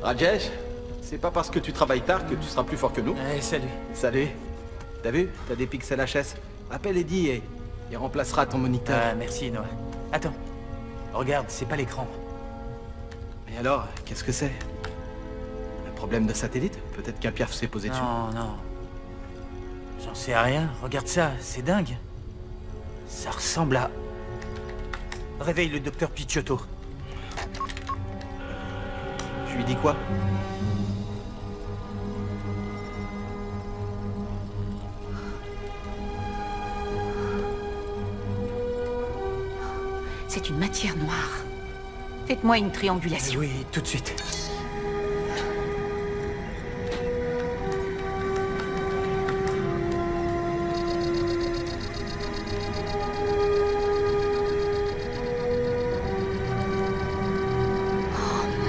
Rajesh, c'est pas parce que tu travailles tard que tu seras plus fort que nous. Salut. Salut. T'as vu? T'as des pixels HS. Appelle Eddie et il remplacera ton moniteur. Ah, merci, Noah. Attends. Regarde, c'est pas l'écran. Et alors, qu'est-ce que c'est? Un problème de satellite? Peut-être qu'un piaf s'est posé dessus. Non, non. J'en sais rien. Regarde ça, c'est dingue. Ça ressemble à... Réveille le docteur Picciotto. Je lui dis quoi? C'est une matière noire. Faites-moi une triangulation. Oui, tout de suite.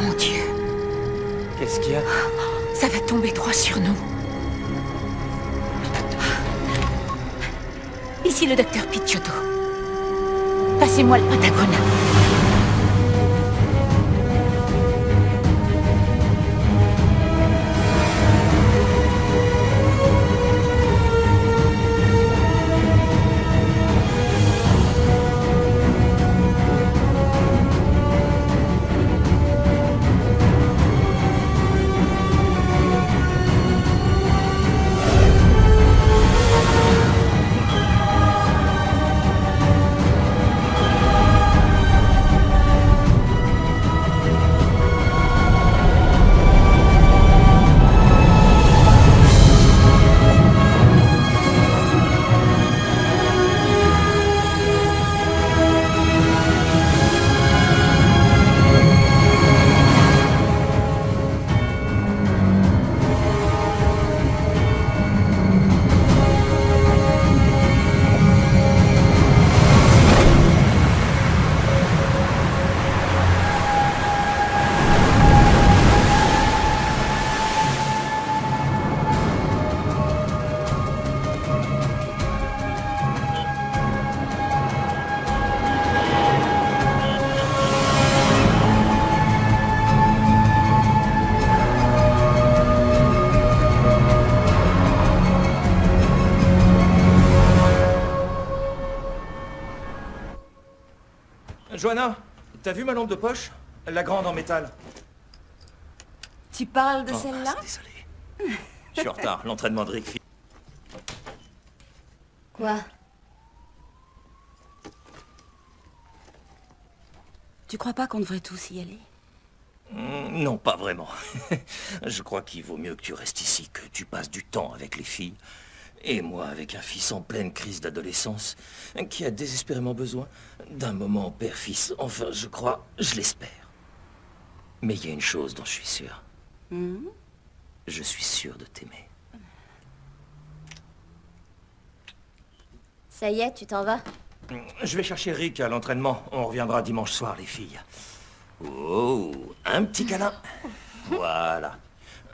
Mon Dieu, Qu'est-ce qu'il y a? ça va tomber droit sur nous. Ici le docteur Picciotto. Passez-moi le Pentagone. Joanna, t'as vu ma lampe de poche? La grande en métal. Tu parles de Oh, celle-là? désolé. Je suis en retard, l'entraînement de Rick. Quoi? Tu crois pas qu'on devrait tous y aller? Non, pas vraiment. Je crois qu'il vaut mieux que tu restes ici, que tu passes du temps avec les filles. Et moi, avec un fils en pleine crise d'adolescence, qui a désespérément besoin d'un moment père-fils. Enfin, je crois, je l'espère. Mais il y a une chose dont je suis sûr. Je suis sûr de t'aimer. Ça y est, tu t'en vas? Je vais chercher Rick à l'entraînement. On reviendra dimanche soir, les filles. Oh, un petit câlin. Voilà.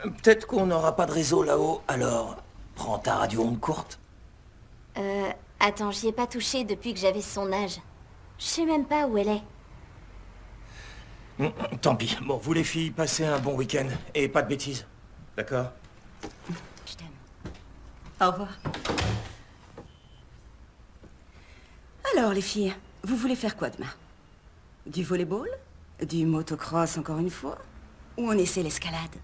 Peut-être qu'on n'aura pas de réseau là-haut, alors prends ta radio onde courte. Attends, j'y ai pas touché depuis que j'avais son âge. Je sais même pas où elle est. Tant pis. Bon, vous les filles, passez un bon week-end. Et pas de bêtises. D'accord? Je t'aime. Au revoir. Alors, les filles, vous voulez faire quoi demain? Du volleyball? Du motocross encore une fois? Ou on essaie l'escalade?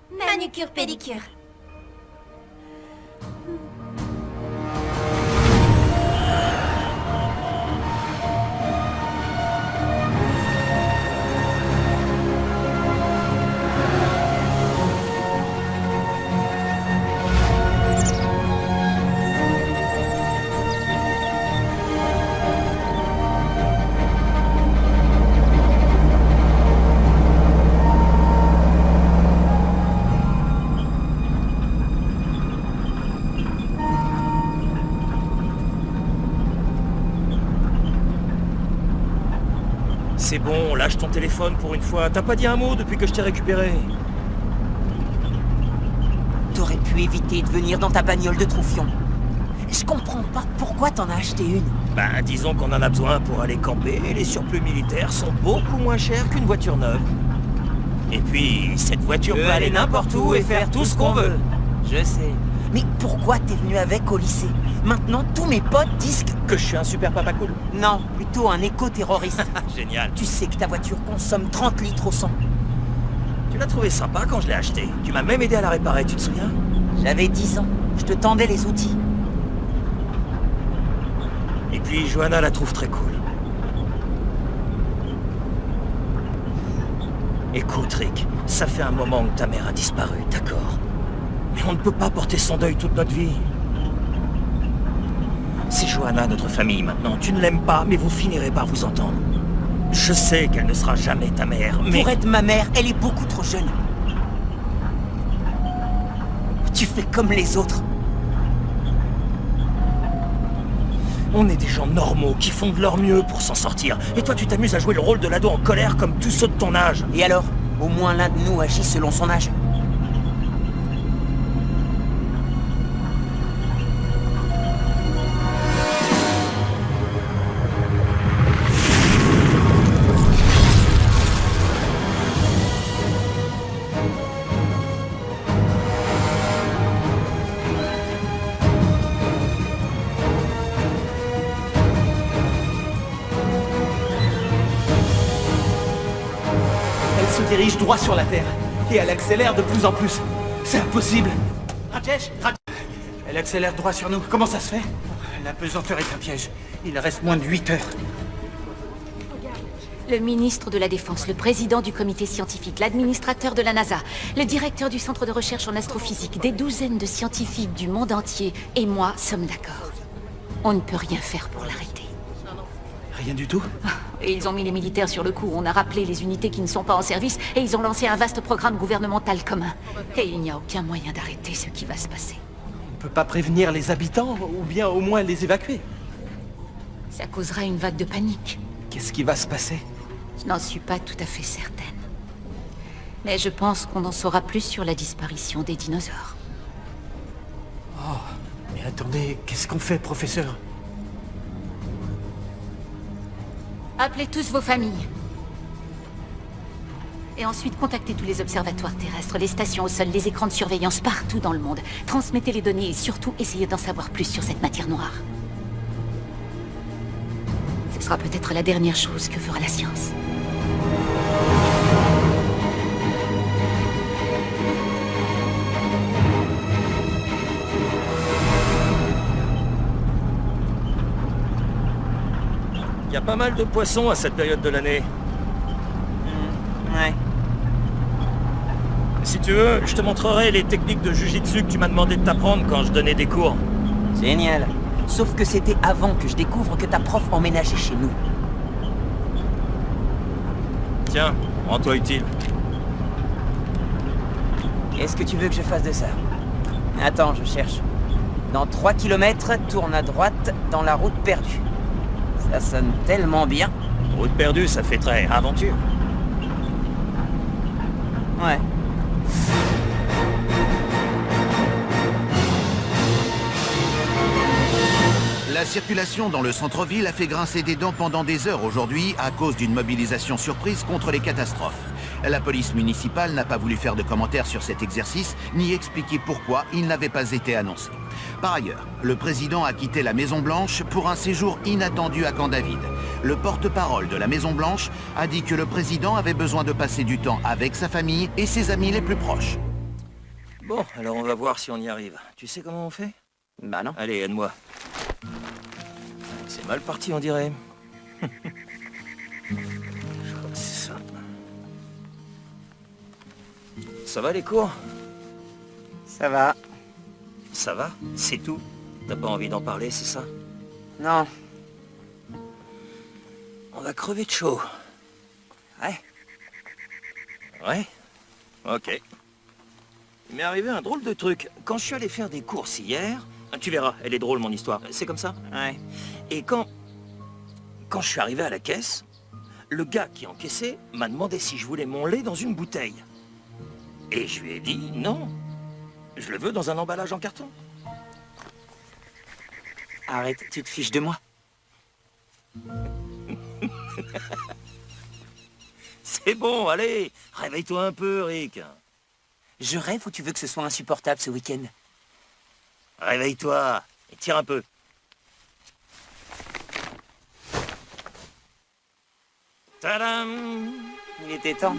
Manucure, pédicure. C'est bon, lâche ton téléphone pour une fois. T'as pas dit un mot depuis que je t'ai récupéré. T'aurais pu éviter de venir dans ta bagnole de troufion. Je comprends pas pourquoi t'en as acheté une. Ben, disons qu'on en a besoin pour aller camper, et les surplus militaires sont beaucoup moins chers qu'une voiture neuve. Et puis, cette voiture peut aller n'importe où et faire tout ce qu'on veut. Je sais. Mais pourquoi t'es venu avec au lycée? Maintenant, tous mes potes disent Que je suis un super papa cool. Non, plutôt un éco-terroriste. Génial. Tu sais que ta voiture consomme 30 litres au 100. Tu l'as trouvé sympa quand je l'ai acheté. Tu m'as même aidé à la réparer, tu te souviens? J'avais 10 ans. Je te tendais les outils. Et puis, Johanna la trouve très cool. Écoute, Rick, ça fait un moment que ta mère a disparu, d'accord? Mais on ne peut pas porter son deuil toute notre vie. C'est Johanna, notre famille, maintenant. Tu ne l'aimes pas, mais vous finirez par vous entendre. Je sais qu'elle ne sera jamais ta mère, mais... Pour être ma mère, elle est beaucoup trop jeune. Tu fais comme les autres. On est des gens normaux qui font de leur mieux pour s'en sortir. Et toi, tu t'amuses à jouer le rôle de l'ado en colère comme tous ceux de ton âge. Et alors? Au moins l'un de nous agit selon son âge. Elle se dirige droit sur la Terre. Et elle accélère de plus en plus. C'est impossible. Rajesh, Elle accélère droit sur nous. Comment ça se fait? La pesanteur est un piège. Il reste moins de 8 heures. Le ministre de la Défense, le président du comité scientifique, l'administrateur de la NASA, le directeur du centre de recherche en astrophysique, des douzaines de scientifiques du monde entier et moi sommes d'accord. On ne peut rien faire pour l'arrêter. Rien du tout? Et ils ont mis les militaires sur le coup, on a rappelé les unités qui ne sont pas en service et ils ont lancé un vaste programme gouvernemental commun. Et il n'y a aucun moyen d'arrêter ce qui va se passer. On peut pas prévenir les habitants, ou bien au moins les évacuer. Ça causera une vague de panique. Qu'est-ce qui va se passer? Je n'en suis pas tout à fait certaine. Mais je pense qu'on en saura plus sur la disparition des dinosaures. Mais attendez, qu'est-ce qu'on fait, professeur? Appelez tous vos familles. Et ensuite, contactez tous les observatoires terrestres, les stations au sol, les écrans de surveillance partout dans le monde. Transmettez les données et surtout, essayez d'en savoir plus sur cette matière noire. Ce sera peut-être la dernière chose que fera la science. Il y a pas mal de poissons à cette période de l'année. Ouais. Si tu veux, je te montrerai les techniques de jujitsu que tu m'as demandé de t'apprendre quand je donnais des cours. Génial. Sauf que c'était avant que je découvre que ta prof emménageait chez nous. Tiens, rends-toi utile. Qu'est-ce que tu veux que je fasse de ça? Attends, je cherche. Dans 3 km, tourne à droite dans la route perdue. Ça sonne tellement bien. Route perdue, ça fait très aventure. Ouais. La circulation dans le centre-ville a fait grincer des dents pendant des heures aujourd'hui à cause d'une mobilisation surprise contre les catastrophes. La police municipale n'a pas voulu faire de commentaires sur cet exercice, ni expliquer pourquoi il n'avait pas été annoncé. Par ailleurs, le président a quitté la Maison-Blanche pour un séjour inattendu à Camp David. Le porte-parole de la Maison-Blanche a dit que le président avait besoin de passer du temps avec sa famille et ses amis les plus proches. Bon, alors on va voir si on y arrive. Tu sais comment on fait? Bah non. Allez, aide-moi. C'est mal parti, on dirait. Je crois que c'est ça. Ça va les cours? Ça va. Ça va? C'est tout? T'as pas envie d'en parler, c'est ça? Non. On va crever de chaud. Ouais. Ouais? Ok. Il m'est arrivé un drôle de truc. Quand je suis allé faire des courses hier... Tu verras, elle est drôle mon histoire. C'est comme ça? Ouais. Et quand je suis arrivé à la caisse, le gars qui encaissait m'a demandé si je voulais mon lait dans une bouteille. Et je lui ai dit non. Je le veux dans un emballage en carton. Arrête, tu te fiches de moi? C'est bon, allez, réveille-toi un peu, Rick. Je rêve ou tu veux que ce soit insupportable ce week-end? Réveille-toi et tire un peu. Tadam! Il était temps.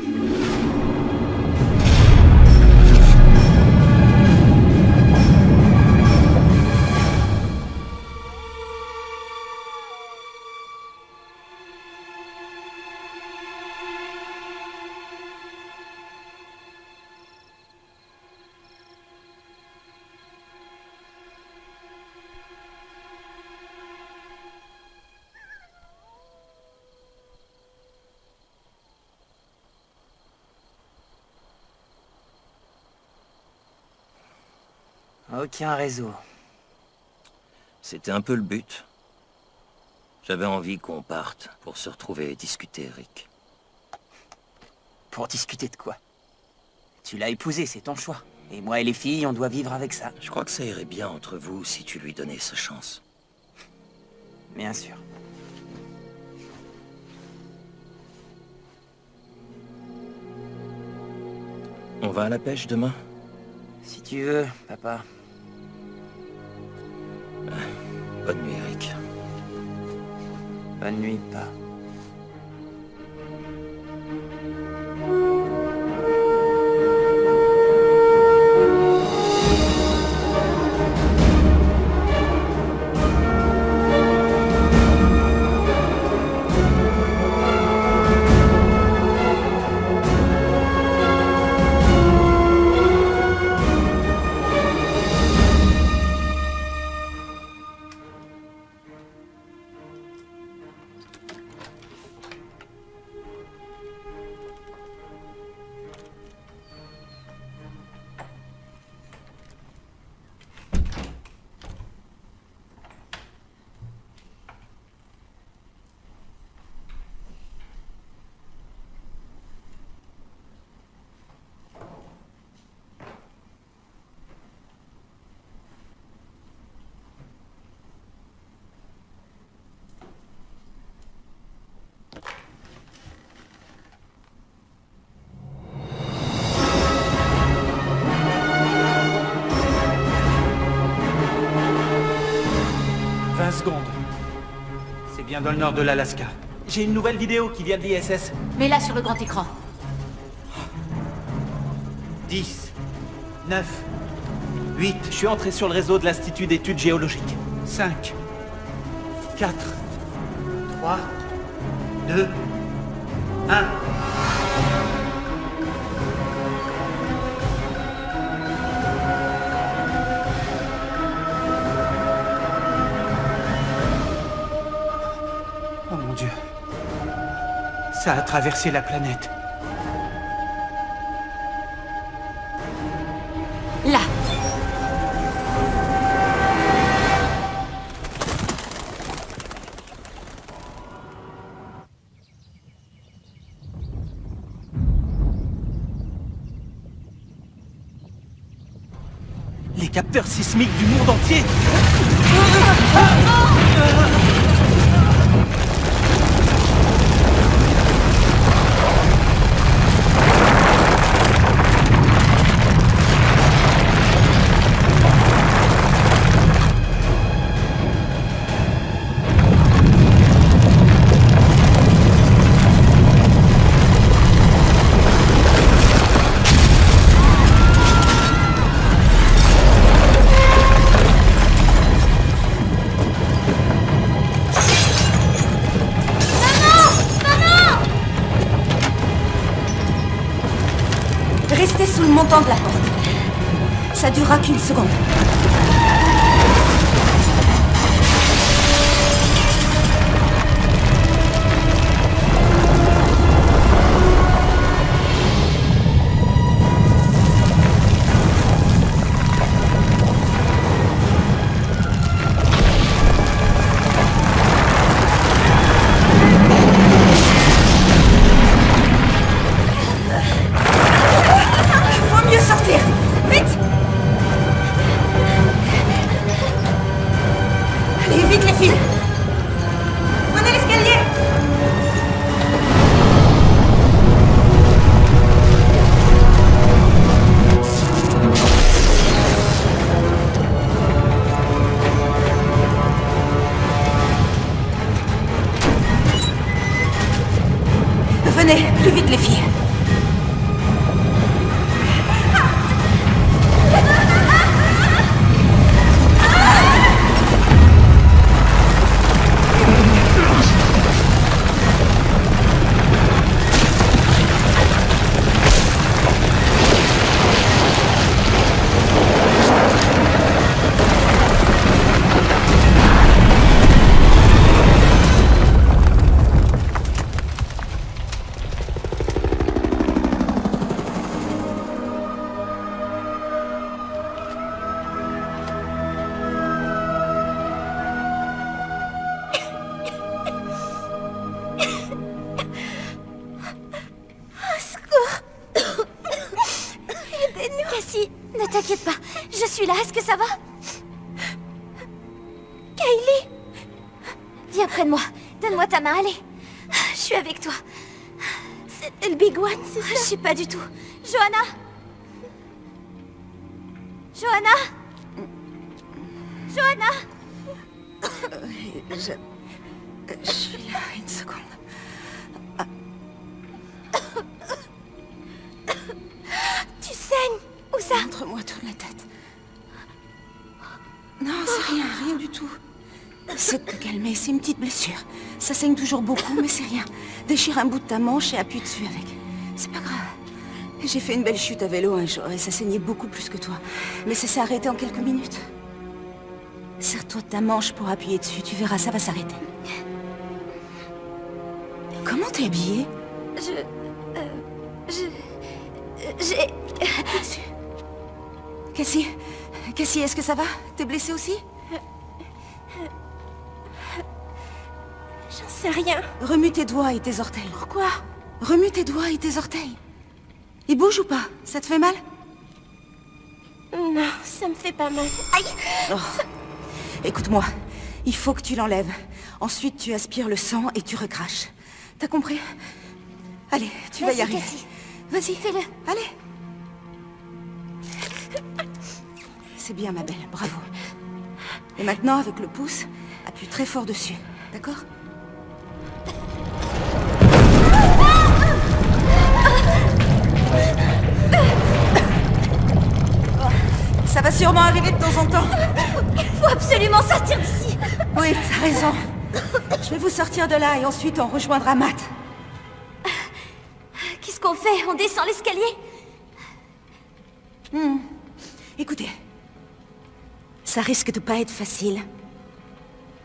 Aucun réseau. C'était un peu le but. J'avais envie qu'on parte pour se retrouver et discuter, Rick. Pour discuter de quoi? Tu l'as épousée, c'est ton choix. Et moi et les filles, on doit vivre avec ça. Je crois que ça irait bien entre vous si tu lui donnais sa chance. Bien sûr. On va à la pêche demain? Si tu veux, papa. Bonne nuit, Rick. Bonne nuit, pas. C'est bien dans le nord de l'Alaska. J'ai une nouvelle vidéo qui vient de l'ISS. Mets-la sur le grand écran. 10, 9, 8. Je suis entré sur le réseau de l'Institut d'études géologiques. 5, 4, 3, 2, 1. Oh mon Dieu. Ça a traversé la planète. Là. Les capteurs sismiques du monde entier. Restez sous le montant de la porte. Ça durera qu'une seconde. Faut mieux sortir. Vite! vite, les filles. Cassie, ne t'inquiète pas. Je suis là, est-ce que ça va? Kaylee! Viens près de moi. Donne-moi ta main, allez. Je suis avec toi. C'était le Big One, c'est ça? Je sais pas du tout. Johanna! Johanna! Johanna! Je suis là, une seconde. Tu saignes! Où ça? Montre-moi toute la tête. Non, c'est rien, rien du tout. Essaie de te calmer, c'est une petite blessure. Ça saigne toujours beaucoup, mais c'est rien. Déchire un bout de ta manche et appuie dessus avec. C'est pas grave. J'ai fait une belle chute à vélo un jour et ça saignait beaucoup plus que toi. Mais ça s'est arrêté en quelques minutes. Serre-toi de ta manche pour appuyer dessus, tu verras, ça va s'arrêter. Comment t'es habillée? J'ai... Appuie dessus. Cassie, est-ce que ça va? T'es blessée aussi? J'en sais rien. Remue tes doigts et tes orteils. Pourquoi? Remue tes doigts et tes orteils. Ils bougent ou pas? Ça te fait mal? Non, ça me fait pas mal. Aïe! Oh. Écoute-moi, il faut que tu l'enlèves. Ensuite, tu aspires le sang et tu recraches. T'as compris? Allez, tu vas y arriver. Cassie. Vas-y, Fais-le. Allez. C'est bien, ma belle, bravo. Et maintenant, avec le pouce, appuie très fort dessus. D'accord? Ça va sûrement arriver de temps en temps. Il faut absolument sortir d'ici. Oui, t'as raison. Je vais vous sortir de là et ensuite on rejoindra Matt. Qu'est-ce qu'on fait? On descend l'escalier? Écoutez, ça risque de pas être facile,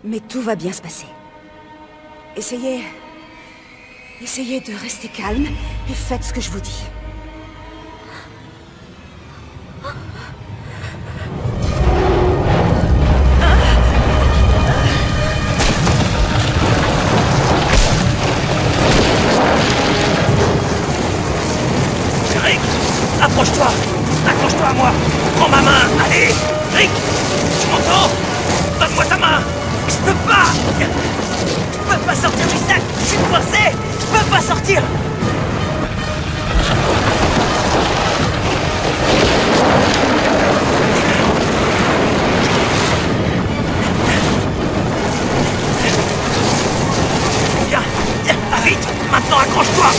mais tout va bien se passer. Essayez de rester calme et faites ce que je vous dis. Rick, approche-toi. Accroche-toi à moi. Prends ma main. Allez, Rick, tu m'entends? Donne-moi ta main. Je peux pas. Je peux pas sortir du sac. Je suis coincé. Je peux pas sortir. Viens, vite. Maintenant, accroche-toi.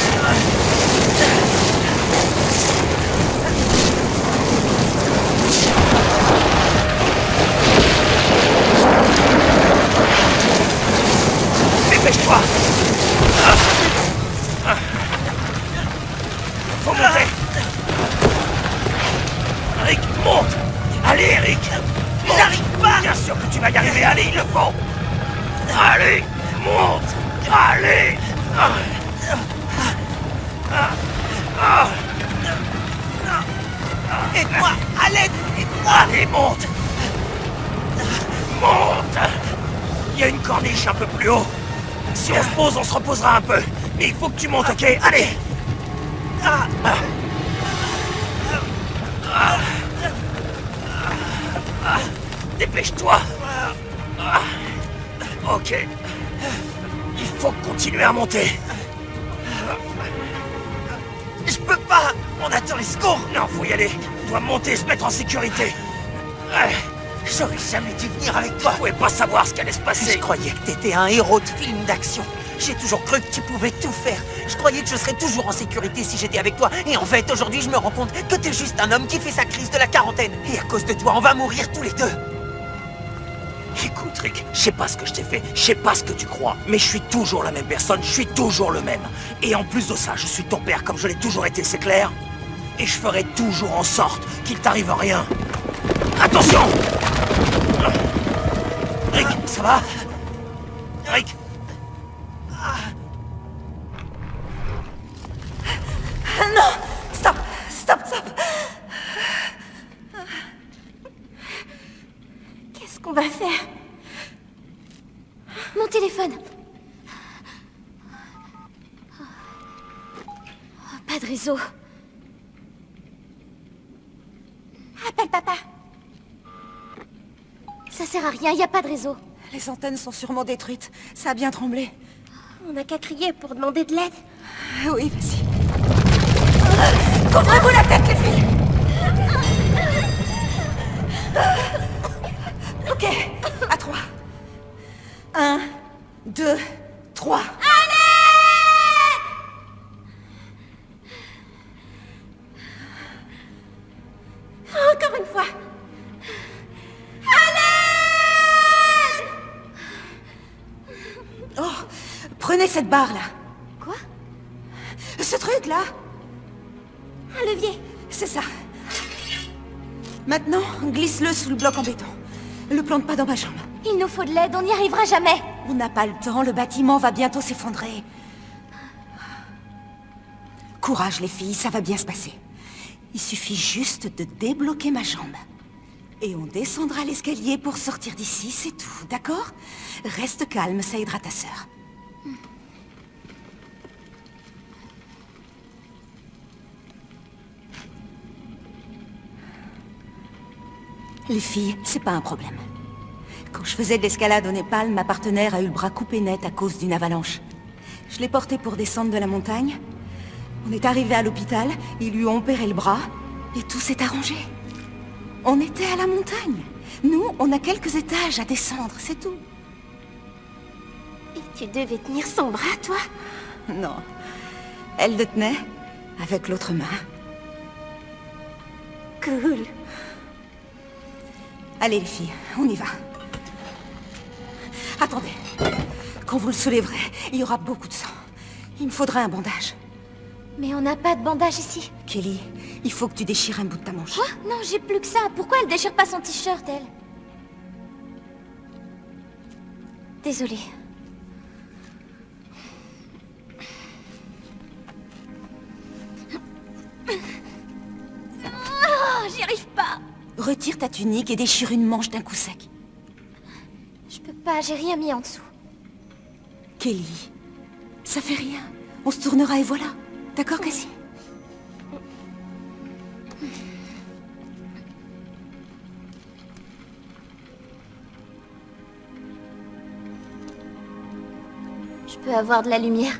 Dépêche-toi. Faut monter. Rick, monte. Allez, Rick. J'arrive pas. Bien sûr que tu vas y arriver. Allez, il le faut. Allez, monte. Allez. Aide-moi. À l'aide. Allez, monte. Monte. Il y a une corniche un peu plus haut. Si on se pose, on se reposera un peu. Mais il faut que tu montes, ok? Allez. Dépêche-toi. Ok. Il faut continuer à monter. Je peux pas. On attend les secours. Non, faut y aller. On doit monter et se mettre en sécurité. J'aurais jamais dû venir avec toi. Je pouvais pas savoir ce qui allait se passer. Je croyais que t'étais un héros de film d'action. J'ai toujours cru que tu pouvais tout faire. Je croyais que je serais toujours en sécurité si j'étais avec toi. Et en fait, aujourd'hui, je me rends compte que t'es juste un homme qui fait sa crise de la quarantaine. Et à cause de toi, on va mourir tous les deux. Écoute, Rick, je sais pas ce que je t'ai fait, je sais pas ce que tu crois, mais je suis toujours la même personne, je suis toujours le même. Et en plus de ça, je suis ton père comme je l'ai toujours été, c'est clair? Et je ferai toujours en sorte qu'il t'arrive rien. Attention! Rick, ça va? Rick? Non! Stop! Stop! Stop! Qu'est-ce qu'on va faire? Mon téléphone. Oh, pas de réseau. Appelle papa. Ça sert à rien, il n'y a pas de réseau. Les antennes sont sûrement détruites. Ça a bien tremblé. On n'a qu'à crier pour demander de l'aide. Oui, vas-y. Couvrez-vous la tête, les filles! Ok, à 3. 1, 2, 3. Encore une fois. Oh, prenez cette barre, là. Quoi? Ce truc-là, Un levier. c'est ça. Maintenant, glisse-le sous le bloc en béton. Le plante pas dans ma chambre. Il nous faut de l'aide, on n'y arrivera jamais. On n'a pas le temps, le bâtiment va bientôt s'effondrer. Courage, les filles, ça va bien se passer. Il suffit juste de débloquer ma jambe. Et on descendra l'escalier pour sortir d'ici, c'est tout, d'accord? Reste calme, ça aidera ta sœur. Les filles, c'est pas un problème. Quand je faisais de l'escalade au Népal, ma partenaire a eu le bras coupé net à cause d'une avalanche. Je l'ai porté pour descendre de la montagne. On est arrivé à l'hôpital, ils lui ont opéré le bras, et tout s'est arrangé. On était à la montagne. Nous, on a quelques étages à descendre, c'est tout. Et tu devais tenir son bras, toi? Non. Elle le tenait avec l'autre main. Cool. Allez, les filles, on y va. Attendez. Quand vous le soulèverez, il y aura beaucoup de sang. Il me faudra un bandage. Mais on n'a pas de bandage ici. Kelly, il faut que tu déchires un bout de ta manche. Quoi? Non, j'ai plus que ça. Pourquoi elle déchire pas son t-shirt, elle? Désolée. Oh, j'y arrive pas. Retire ta tunique et déchire une manche d'un coup sec. Je peux pas, j'ai rien mis en dessous. Kelly, ça fait rien. On se tournera et voilà. D'accord, Cassie? Je peux avoir de la lumière.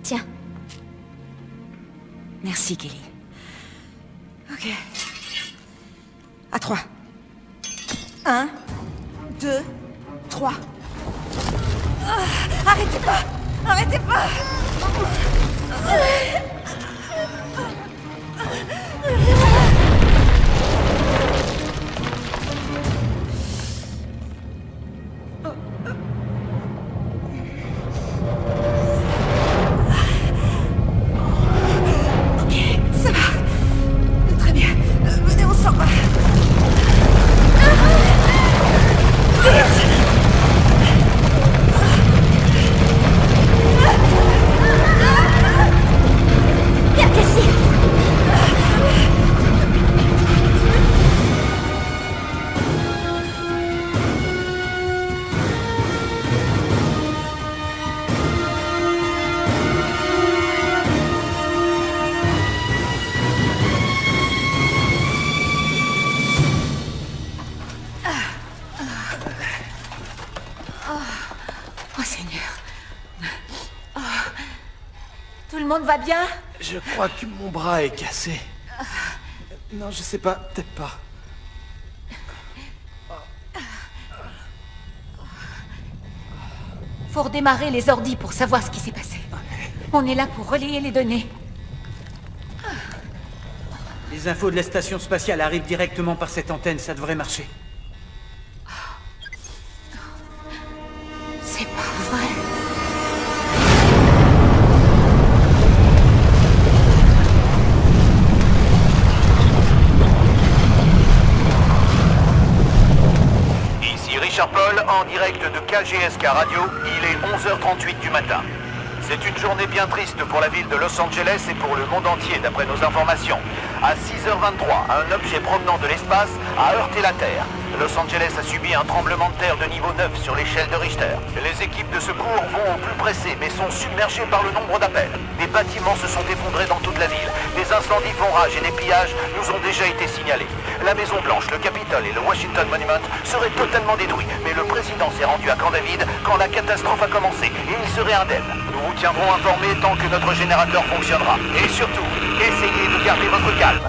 Tiens. Merci, Kelly. Ok. À 3. 1, 2, 3. Arrêtez pas! Arrêtez pas! Ok, ça va. Très bien. Venez, on sort. Vite! Tout le monde va bien? Je crois que mon bras est cassé. Non, je sais pas, peut-être pas. Faut redémarrer les ordis pour savoir ce qui s'est passé. On est là pour relayer les données. Les infos de la station spatiale arrivent directement par cette antenne, ça devrait marcher. C'est pas vrai. Ici Richard Paul, en direct de KGSK Radio, il est 11h38 du matin. C'est une journée bien triste pour la ville de Los Angeles et pour le monde entier, d'après nos informations. À 6h23, un objet provenant de l'espace a heurté la Terre. Los Angeles a subi un tremblement de terre de niveau 9 sur l'échelle de Richter. Les équipes de secours vont au plus pressé, mais sont submergées par le nombre d'appels. Des bâtiments se sont effondrés dans toute la ville. Des incendies font rage et des pillages nous ont déjà été signalés. La Maison Blanche, le Capitole et le Washington Monument seraient totalement détruits. Mais le président s'est rendu à Camp David quand la catastrophe a commencé et il serait indemne. Nous vous tiendrons informés tant que notre générateur fonctionnera. Et surtout, essayez de garder votre calme.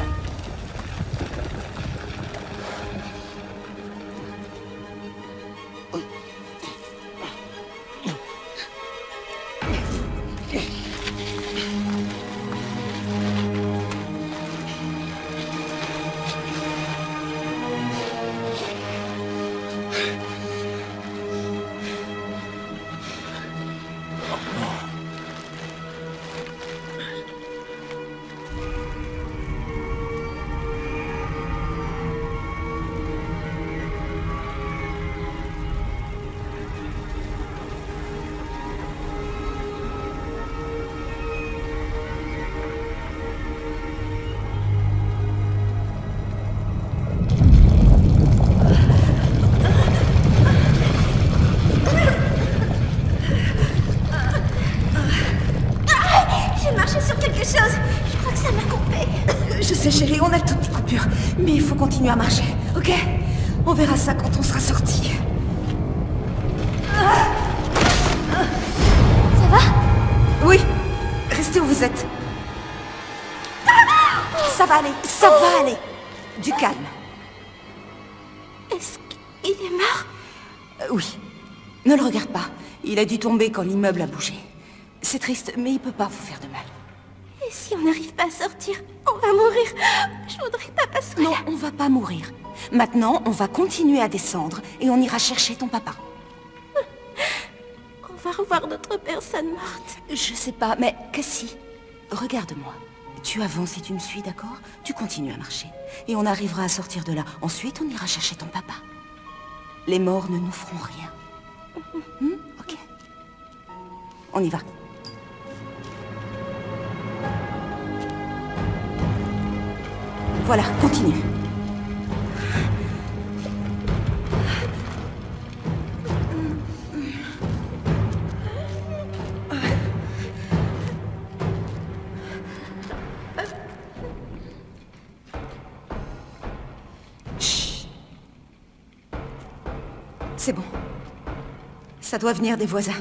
Je sais, chérie, on a toutes les coupures. Mais il faut continuer à marcher, ok? On verra ça quand on sera sortis. Ça va? Oui, restez où vous êtes. Ça va aller, ça va aller. Du calme. Est-ce qu'il est mort? Oui. Ne le regarde pas. Il a dû tomber quand l'immeuble a bougé. C'est triste, mais il peut pas vous faire de mal. Et si on n'arrive pas à sortir, on va mourir. Je voudrais pas passer. Non, on va pas mourir. Maintenant, on va continuer à descendre et on ira chercher ton papa. On va revoir notre personne morte. Je sais pas, mais Cassie, regarde-moi. Tu avances et tu me suis, d'accord? Tu continues à marcher. Et on arrivera à sortir de là. Ensuite, on ira chercher ton papa. Les morts ne nous feront rien. Ok. On y va. Voilà, continue. Chut. C'est bon. Ça doit venir des voisins.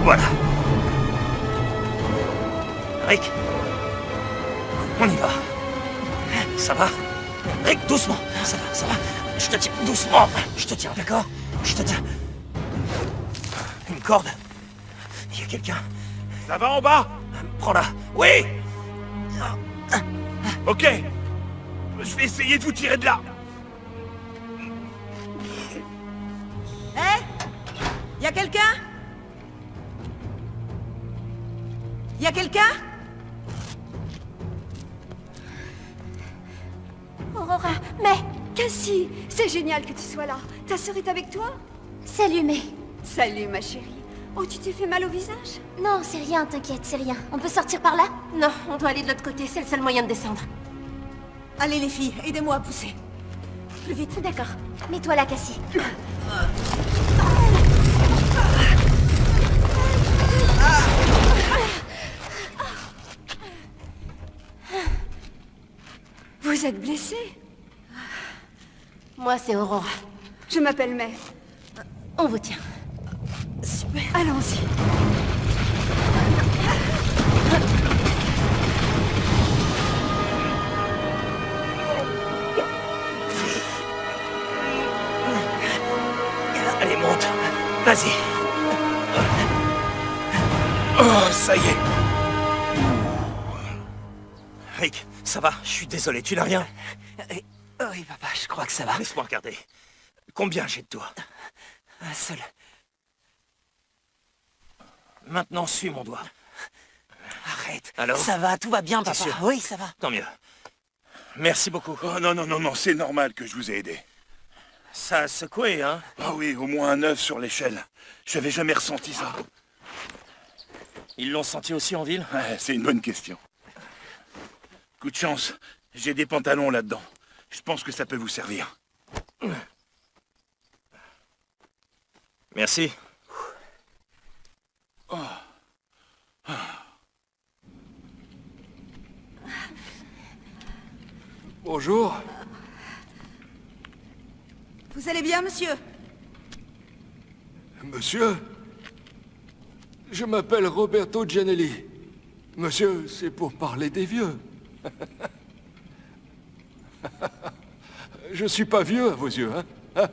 Voilà. Rick. On y va. Ça va? Rick, doucement. Ça va, ça va. Je te tiens doucement. Je te tiens, d'accord? Je te tiens. Une corde. Il y a quelqu'un. Ça va en bas? Prends-la. Oui! Ok. Je vais essayer de vous tirer de là. Hé! Y a quelqu'un? Y a quelqu'un? Aurora, mais... Cassie, c'est génial que tu sois là. Ta sœur est avec toi? Salut, mais... Salut, ma chérie. Oh, tu t'es fait mal au visage? Non, c'est rien, t'inquiète, c'est rien. On peut sortir par là? Non, on doit aller de l'autre côté, c'est le seul moyen de descendre. Allez les filles, aidez-moi à pousser. Plus vite. D'accord. Mets-toi là, Cassie. c'est? Moi, c'est Aurora. Je m'appelle May. On vous tient. Super. Allons-y. Allez, monte. Vas-y. Oh, ça y est. Rick, ça va? Je suis désolé, tu n'as rien? Oui, papa, je crois que ça va. Laisse-moi regarder. Combien j'ai de toi? Un seul. Maintenant, suis mon doigt. Arrête. Alors? Ça va, tout va bien, T'es papa. sûr? Oui, ça va. Tant mieux. Merci beaucoup. Oh non, non, non, non, c'est normal que je vous ai aidé. Ça a secoué, hein? Ah oui, au moins un œuf sur l'échelle. Je n'avais jamais ressenti ça. Ils l'ont senti aussi en ville? Ouais, c'est une bonne question. Coup de chance, j'ai des pantalons là-dedans. Je pense que ça peut vous servir. Merci. Bonjour. Vous allez bien, monsieur? Monsieur? Je m'appelle Roberto Gianelli. Monsieur, c'est pour parler des vieux. Je suis pas vieux à vos yeux, hein?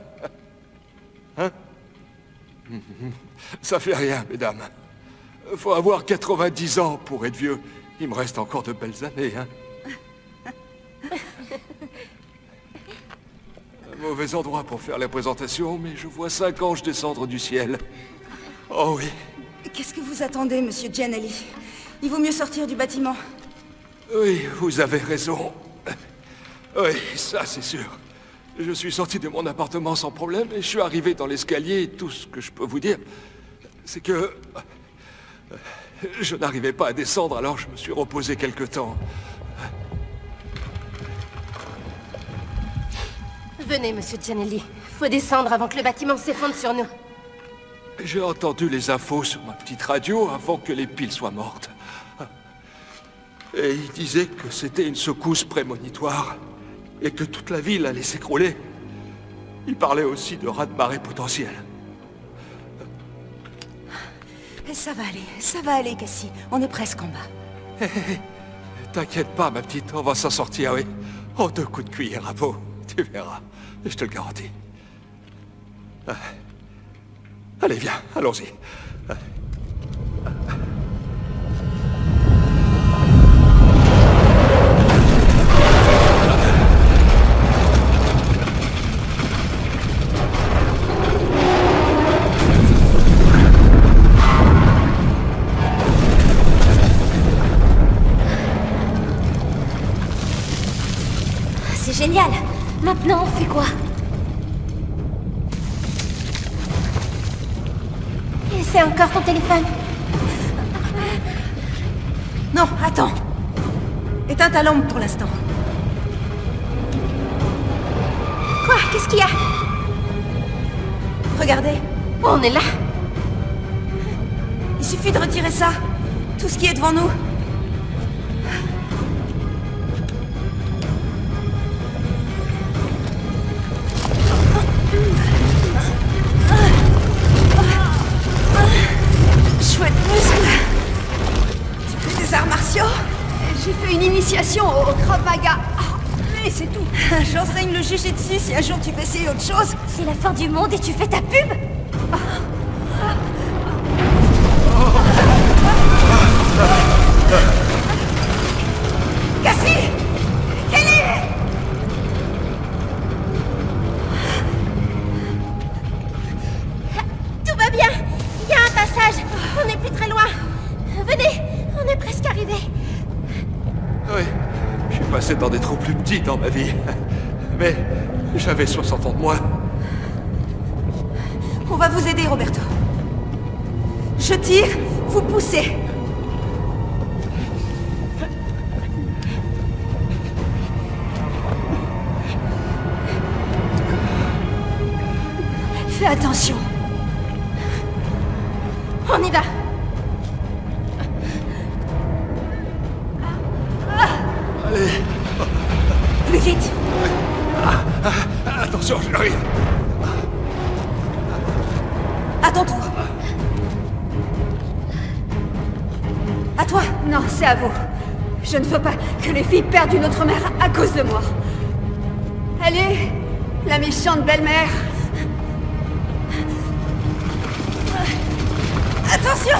Hein? Ça fait rien, mesdames. Faut avoir 90 ans pour être vieux. Il me reste encore de belles années, hein? Un mauvais endroit pour faire la présentation, mais je vois 5 anges descendre du ciel. Oh oui. Qu'est-ce que vous attendez, monsieur Gianelli? Il vaut mieux sortir du bâtiment. Oui, vous avez raison. Oui, ça c'est sûr. Je suis sorti de mon appartement sans problème et je suis arrivé dans l'escalier et tout ce que je peux vous dire, c'est que... je n'arrivais pas à descendre, alors je me suis reposé quelque temps. Venez, monsieur Gianelli. Faut descendre avant que le bâtiment s'effondre sur nous. J'ai entendu les infos sur ma petite radio avant que les piles soient mortes. Et il disait que c'était une secousse prémonitoire et que toute la ville allait s'écrouler. Il parlait aussi de raz-de-marée potentiel. Ça va aller, Cassie. On est presque en bas. T'inquiète pas, ma petite, on va s'en sortir, oui. En 2 coups de cuillère à peau, tu verras. Je te le garantis. Allez, viens, allons-y. C'est génial. Maintenant, on fait quoi? Et c'est encore ton téléphone? Non, attends. Éteins ta lampe pour l'instant. Quoi? Qu'est-ce qu'il y a? Regardez. On est là. Il suffit de retirer ça. Tout ce qui est devant nous. Chouette muscle. Tu fais des arts martiaux? J'ai fait une initiation au Krav Maga. Mais c'est tout. J'enseigne le jujitsu si un jour tu veux essayer autre chose. C'est la fin du monde et tu fais ta pub? Cassie! Kelly! Tout va bien. Il y a un passage. On n'est plus très loin. Venez, on est presque arrivé. Oui, je suis passé dans des trous plus petits dans ma vie. Mais j'avais 60 ans de moins. On va vous aider, Roberto. Je tire, vous poussez. Fais attention. On y va. Allez, Plus Vite! Attention, j'arrive. À ton tour. À toi. Non, c'est à vous. Je ne veux pas que les filles perdent une autre mère à cause de moi. Allez, la méchante belle-mère. Attention!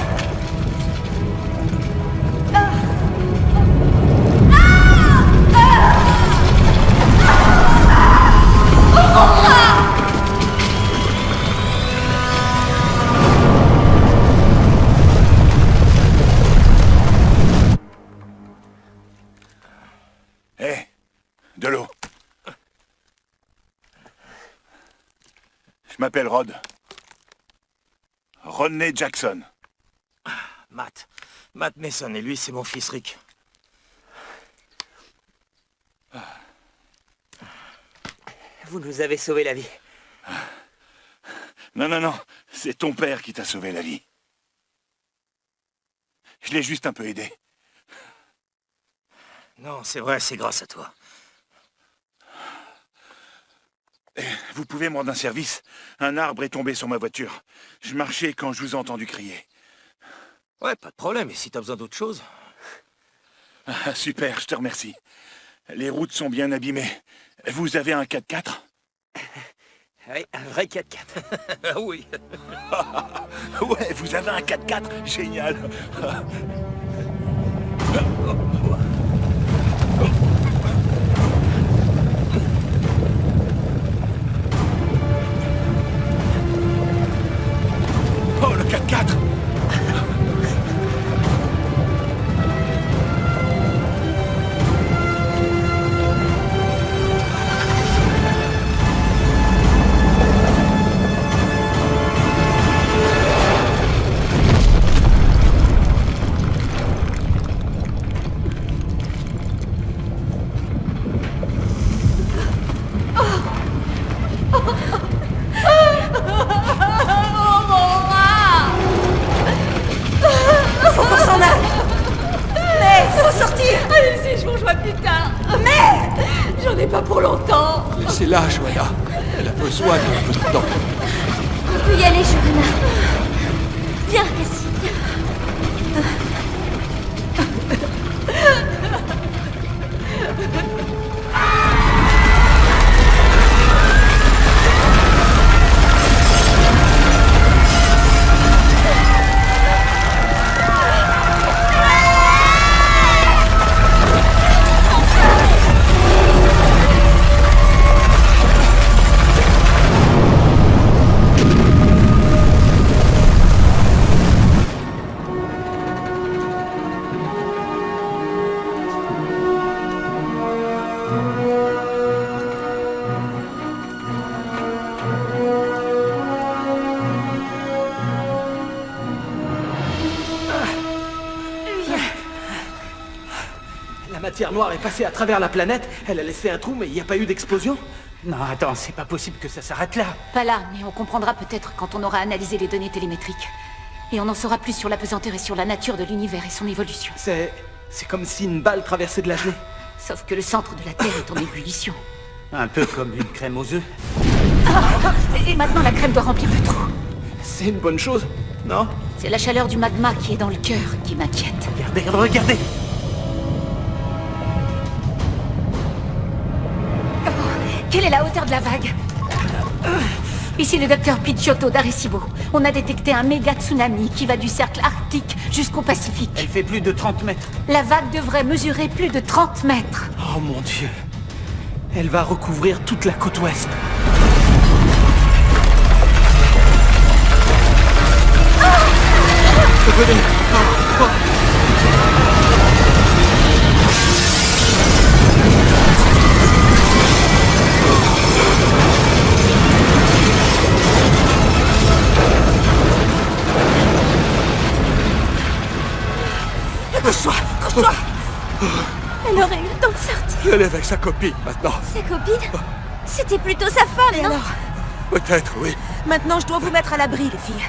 Hé, de l'eau. Je m'appelle Rod. Rodney Jackson. Matt. Matt Mason, et lui, c'est mon fils Rick. Vous nous avez sauvé la vie. Non, non, non. C'est ton père qui t'a sauvé la vie. Je l'ai juste un peu aidé. Non, c'est vrai, c'est grâce à toi. Vous pouvez me rendre un service? Un arbre est tombé sur ma voiture. Je marchais quand je vous ai entendu crier. Ouais, pas de problème. Et si t'as besoin d'autre chose? Ah, super, je te remercie. Les routes sont bien abîmées. Vous avez un 4x4? Oui, un vrai 4x4. Ah oui. Ouais, vous avez un 4x4? Génial. Oh, le 4x4! Faut qu'on s'en aille! Mais faut sortir! Allez-y, je vous rejoins plus tard. Mais j'en ai pas pour longtemps. Laissez-la, Joanna. Elle a besoin d'un peu de temps. On peut y aller, Joanna. Viens, Cassie. La matière noire est passée à travers la planète, elle a laissé un trou, mais il n'y a pas eu d'explosion? Non, attends, c'est pas possible que ça s'arrête là. Pas là, mais on comprendra peut-être quand on aura analysé les données télémétriques. Et on en saura plus sur la pesanteur et sur la nature de l'univers et son évolution. C'est comme si une balle traversait de la gelée. Sauf que le centre de la Terre est en ébullition. Un peu comme une crème aux œufs. Et maintenant, la crème doit remplir le trou. C'est une bonne chose, non? C'est la chaleur du magma qui est dans le cœur qui m'inquiète. Regardez, regardez. Quelle est la hauteur de la vague? Ici le docteur Picciotto d'Arecibo. On a détecté un méga tsunami qui va du cercle arctique jusqu'au Pacifique. Elle fait plus de 30 mètres. La vague devrait mesurer plus de 30 mètres. Oh mon Dieu. Elle va recouvrir toute la côte ouest. Venez. Couche-toi! Couche-toi! Elle aurait eu le temps de sortir. Elle est avec sa copine maintenant. Sa copine? C'était plutôt sa femme, Et non? alors? Peut-être, oui. Maintenant, je dois vous mettre à l'abri, les filles.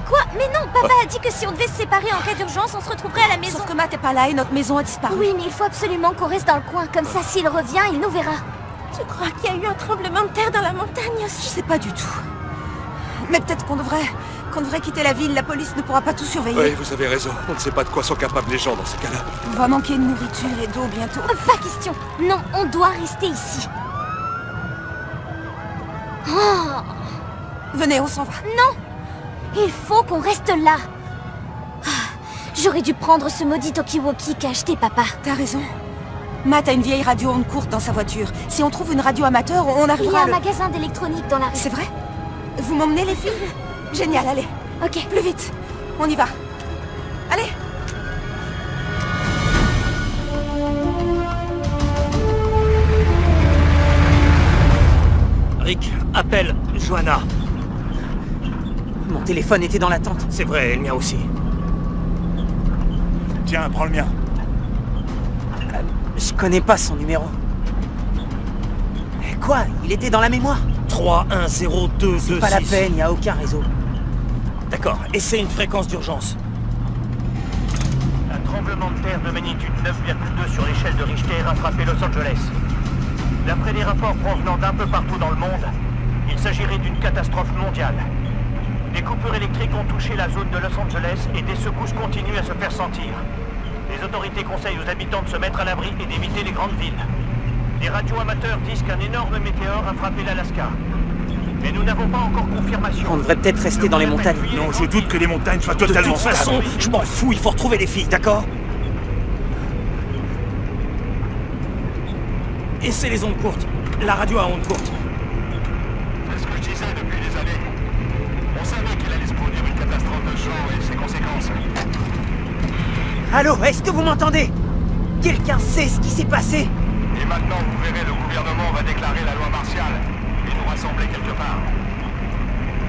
Quoi? Mais non, papa a dit que si on devait se séparer en cas d'urgence, on se retrouverait à la maison. Sauf que Matt est pas là et notre maison a disparu. Oui, mais il faut absolument qu'on reste dans le coin. Comme ça, s'il revient, il nous verra. Tu crois qu'il y a eu un tremblement de terre dans la montagne Je aussi? sais pas du tout. Mais peut-être qu'on devrait quitter la ville. La police ne pourra pas tout surveiller. Oui, vous avez raison. On ne sait pas de quoi sont capables les gens dans ces cas-là. On va manquer de nourriture et d'eau bientôt. Pas question. Non, on doit rester ici. Oh, Venez, on s'en va. non! Il faut qu'on reste là. Ah, j'aurais dû prendre ce maudit talkie-walkie qu'a acheté papa. T'as raison. Matt a une vieille radio onde courte dans sa voiture. Si on trouve une radio amateur, on Il y arrivera a à un le... magasin d'électronique dans la rue. C'est vrai? Vous m'emmenez, les filles? Génial, allez. Ok. Plus vite. On y va. Allez. Rick, appelle Johanna. Mon téléphone était dans la tente. C'est vrai, et le mien aussi. Tiens, prends le mien. Je connais pas son numéro. Quoi? Il était dans la mémoire? 31022. C'est pas la peine, y a aucun réseau. D'accord, et c'est une fréquence d'urgence. Un tremblement de terre de magnitude 9,2 sur l'échelle de Richter a frappé Los Angeles. D'après des rapports provenant d'un peu partout dans le monde, il s'agirait d'une catastrophe mondiale. Des coupures électriques ont touché la zone de Los Angeles et des secousses continuent à se faire sentir. Les autorités conseillent aux habitants de se mettre à l'abri et d'éviter les grandes villes. Les radios amateurs disent qu'un énorme météore a frappé l'Alaska. Mais nous n'avons pas encore confirmation. On devrait peut-être rester dans les montagnes. Non, je doute que les montagnes soient De totalement toute façon, stables. je m'en fous, il faut retrouver les filles, d'accord? Et c'est les ondes courtes. La radio à ondes courtes. C'est ce que je disais depuis des années. On savait qu'il allait se produire une catastrophe de champ et ses conséquences. Allô, est-ce que vous m'entendez? Quelqu'un sait ce qui s'est passé? Et maintenant, vous verrez, le gouvernement va déclarer la loi martiale et nous rassembler quelque part.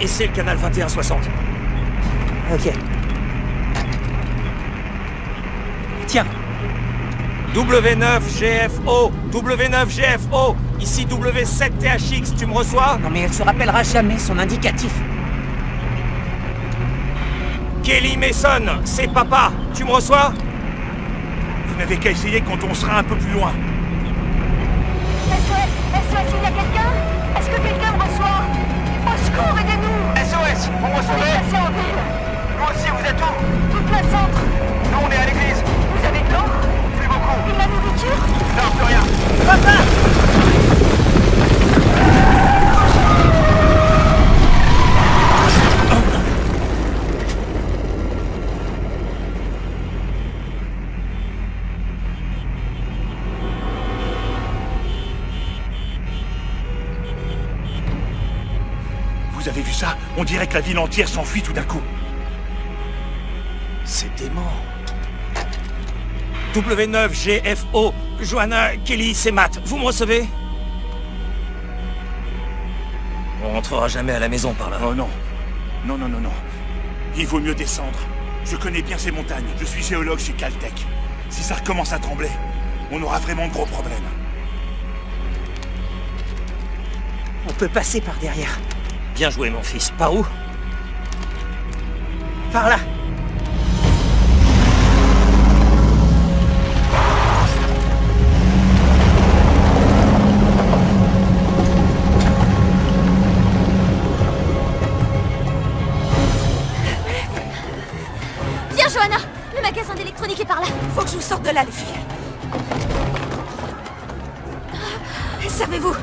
Et c'est le canal 2160. Ok. Tiens. W9GFO, W9GFO, ici W7THX, tu me reçois? Non mais elle se rappellera jamais son indicatif. Kelly Mason, c'est papa, tu me reçois? Vous n'avez qu'à essayer quand on sera un peu plus loin. SOS, il y a quelqu'un? Est-ce que quelqu'un me reçoit? Au secours, aidez-nous! SOS, vous me On est recevez? passé en ville. Vous aussi, vous êtes où? Tout plein centre. Nous, on est à l'église. Vous avez de l'eau? Plus beaucoup. De la nourriture? Non, plus rien. Vous avez vu ça? On dirait que la ville entière s'enfuit tout d'un coup. C'est dément. W9GFO, Johanna, Kelly, c'est Matt, vous me recevez? On rentrera jamais à la maison par là. Oh non. Non, non, non, non. Il vaut mieux descendre. Je connais bien ces montagnes. Je suis géologue chez Caltech. Si ça recommence à trembler, on aura vraiment de gros problèmes. On peut passer par derrière. Bien joué, mon fils. Par où? Par là. Viens, Johanna! Le magasin d'électronique est par là. Faut que je vous sorte de là, les filles. Savez-vous?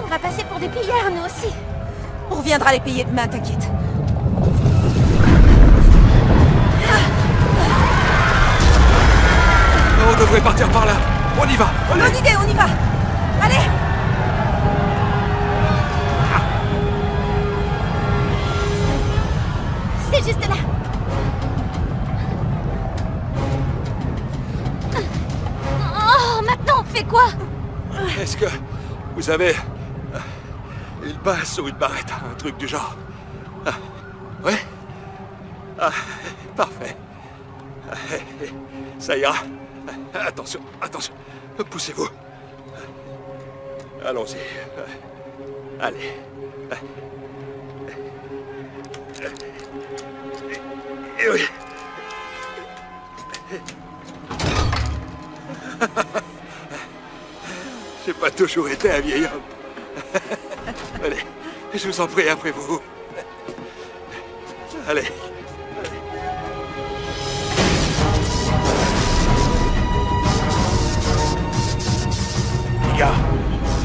On va passer pour des pillards, nous aussi. On reviendra les payer demain, t'inquiète. On devrait partir par là. On y va. Allez. Bonne idée, on y va. Allez! C'est juste là. Oh, maintenant, on fait quoi? Est-ce que vous avez une basse ou une barrette, un truc du genre? Ah, ouais? Ah, parfait. Ça ira. Attention, attention. Poussez-vous. Allons-y. Allez. Et oui. J'ai pas toujours été un vieil homme. Allez, je vous en prie, après vous. Allez. Les gars,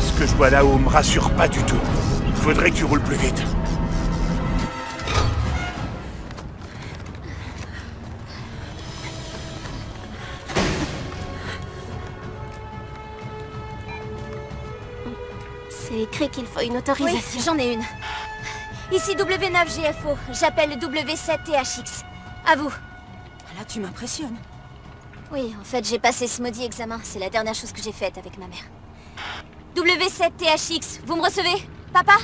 ce que je vois là-haut me rassure pas du tout. Faudrait que tu roules plus vite. C'est écrit qu'il faut une autorisation. Oui, j'en ai une. Ici W9GFO. J'appelle W7THX. À vous. Là, tu m'impressionnes. Oui, en fait, j'ai passé ce maudit examen. C'est la dernière chose que j'ai faite avec ma mère. W7THX, vous me recevez? Papa?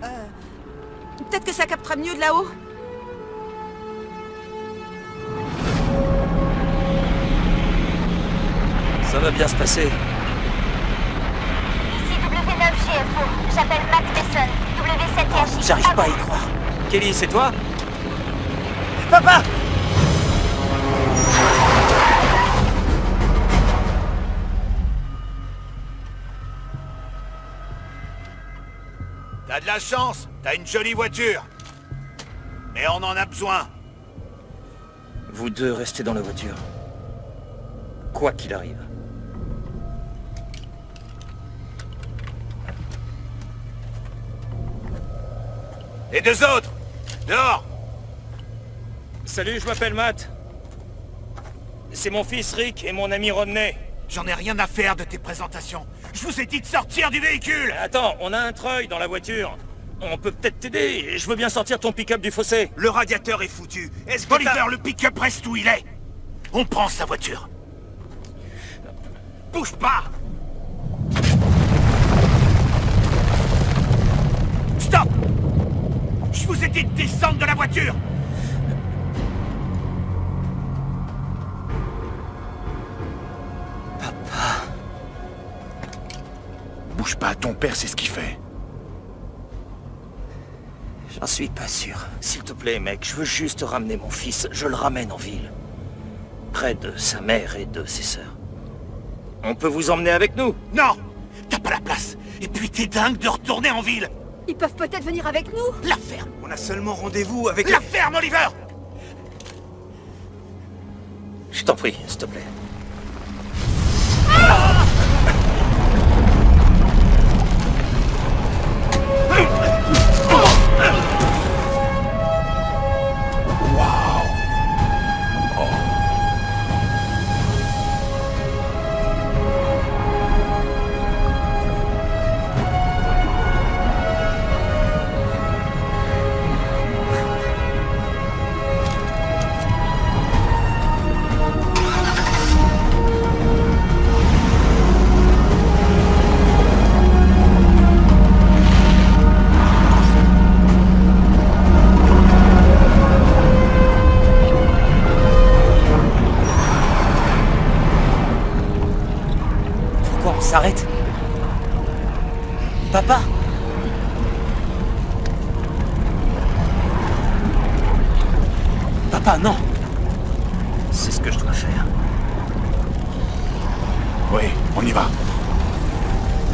Peut-être que ça captera mieux de là-haut. Ça va bien se passer. Ici W9GFO. J'appelle Matt Mason. W7THX. J'arrive pas à y croire. Kelly, c'est toi? Papa! T'as de la chance, t'as une jolie voiture. Mais on en a besoin. Vous deux restez dans la voiture. Quoi qu'il arrive. Les deux autres, dehors. Salut, je m'appelle Matt. C'est mon fils Rick et mon ami Rodney. J'en ai rien à faire de tes présentations. Je vous ai dit de sortir du véhicule. Attends, on a un treuil dans la voiture. On peut peut-être t'aider. Je veux bien sortir ton pick-up du fossé. Le radiateur est foutu. Est-ce que Oliver, le pick-up reste où il est? On prend sa voiture. Bouge pas. Stop. Je vous ai dit de descendre de la voiture. Papa. Bouge pas, ton père sait ce qu'il fait. J'en suis pas sûr. S'il te plaît, mec, je veux juste ramener mon fils. Je le ramène en ville. Près de sa mère et de ses sœurs. On peut vous emmener avec nous? Non. T'as pas la place. Et puis t'es dingue de retourner en ville. Ils peuvent peut-être venir avec nous. La ferme. On a seulement rendez-vous avec... La ferme, Oliver. Je t'en prie, s'il te plaît. S'arrête. Papa. Papa, non. C'est ce que je dois faire. Oui, on y va.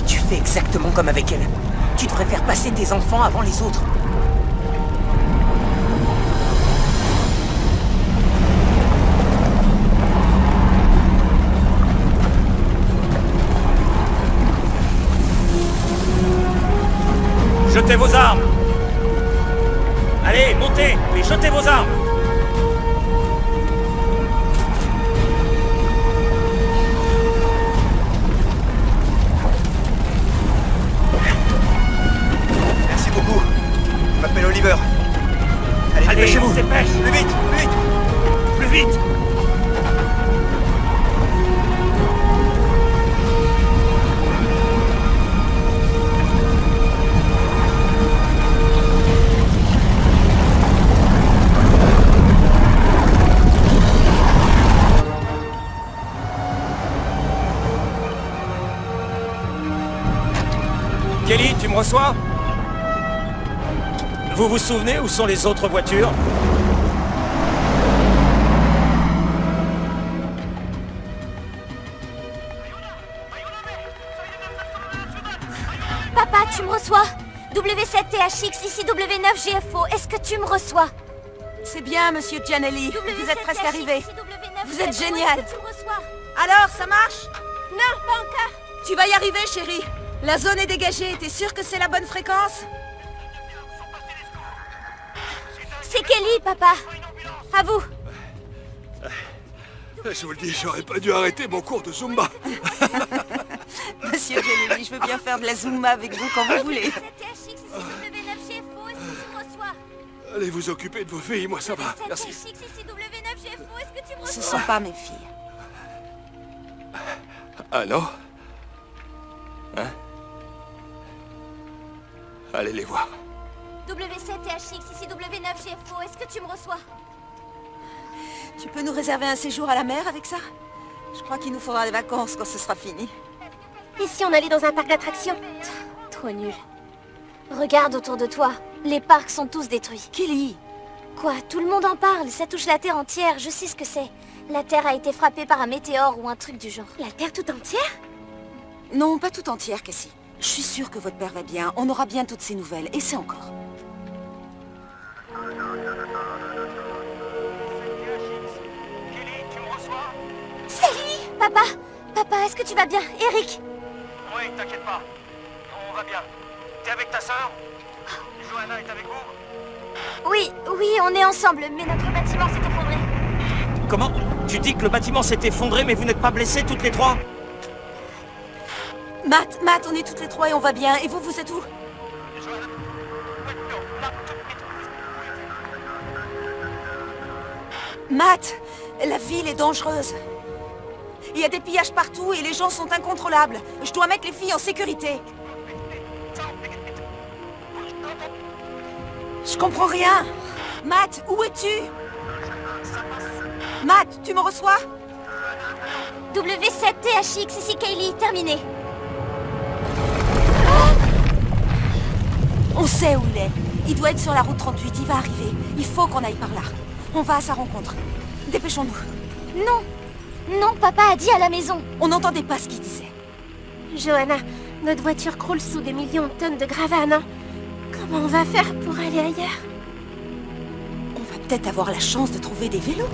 Tu fais exactement comme avec elle. Tu devrais faire passer tes enfants avant les autres. Jetez vos armes! Allez, montez et jetez vos armes! Merci beaucoup. Je m'appelle Oliver. Allez, dépêchez-vous. Dépêche! Plus vite, plus vite. Plus vite. Kelly, tu me reçois? Vous vous souvenez où sont les autres voitures? Papa, tu me reçois? W7THX, ici W9GFO, est-ce que tu me reçois? C'est bien, monsieur Gianelli. Vous êtes presque arrivé. Vous êtes génial. Est-ce que tu me reçois? Alors, ça marche? Non, pas encore. Tu vas y arriver, chérie. La zone est dégagée. T'es sûre que c'est la bonne fréquence? C'est Kelly, papa. À vous. Je vous le dis, j'aurais pas dû arrêter mon cours de Zumba. Monsieur Gianelli, je veux bien faire de la Zumba avec vous quand vous voulez. W7THX, ici W9GFO, est-ce que tu me reçois? Allez vous occuper de vos filles, moi ça va. Merci. W7THX, ici W9GFO, est-ce que tu me Ce reçois? sont pas mes filles. Ah non? Hein? Allez les voir. W7THX, ici W9GFO, est-ce que tu me reçois? Tu peux nous réserver un séjour à la mer avec ça? Je crois qu'il nous faudra des vacances quand ce sera fini. Et si on allait dans un parc d'attractions? Trop nul. Regarde autour de toi. Les parcs sont tous détruits. Kelly! Quoi? Tout le monde en parle. Ça touche la Terre entière. Je sais ce que c'est. La Terre a été frappée par un météore ou un truc du genre. La Terre tout entière? Non, pas tout entière, Cassie. Je suis sûre que votre père va bien. On aura bien toutes ces nouvelles. Et c'est encore. Sally! Papa! Papa, est-ce que tu vas bien? Eric! Oui, t'inquiète pas. On va bien. T'es avec ta sœur? Johanna est avec vous? Oui, oui, on est ensemble, mais notre bâtiment s'est effondré. Comment? Tu dis que le bâtiment s'est effondré, mais vous n'êtes pas blessés toutes les trois? Matt, on est toutes les trois et on va bien. Et vous, vous êtes où? Matt, la ville est dangereuse. Il y a des pillages partout et les gens sont incontrôlables. Je dois mettre les filles en sécurité. Je comprends rien. Matt, où es-tu? Matt, tu me reçois? W7THX, ici Kaylee, terminé. On sait où il est. Il doit être sur la route 38, il va arriver. Il faut qu'on aille par là. On va à sa rencontre. Dépêchons-nous. Non. Non, papa a dit à la maison. On n'entendait pas ce qu'il disait. Johanna, notre voiture croule sous des millions de tonnes de gravats, non? Comment on va faire pour aller ailleurs? On va peut-être avoir la chance de trouver des vélos.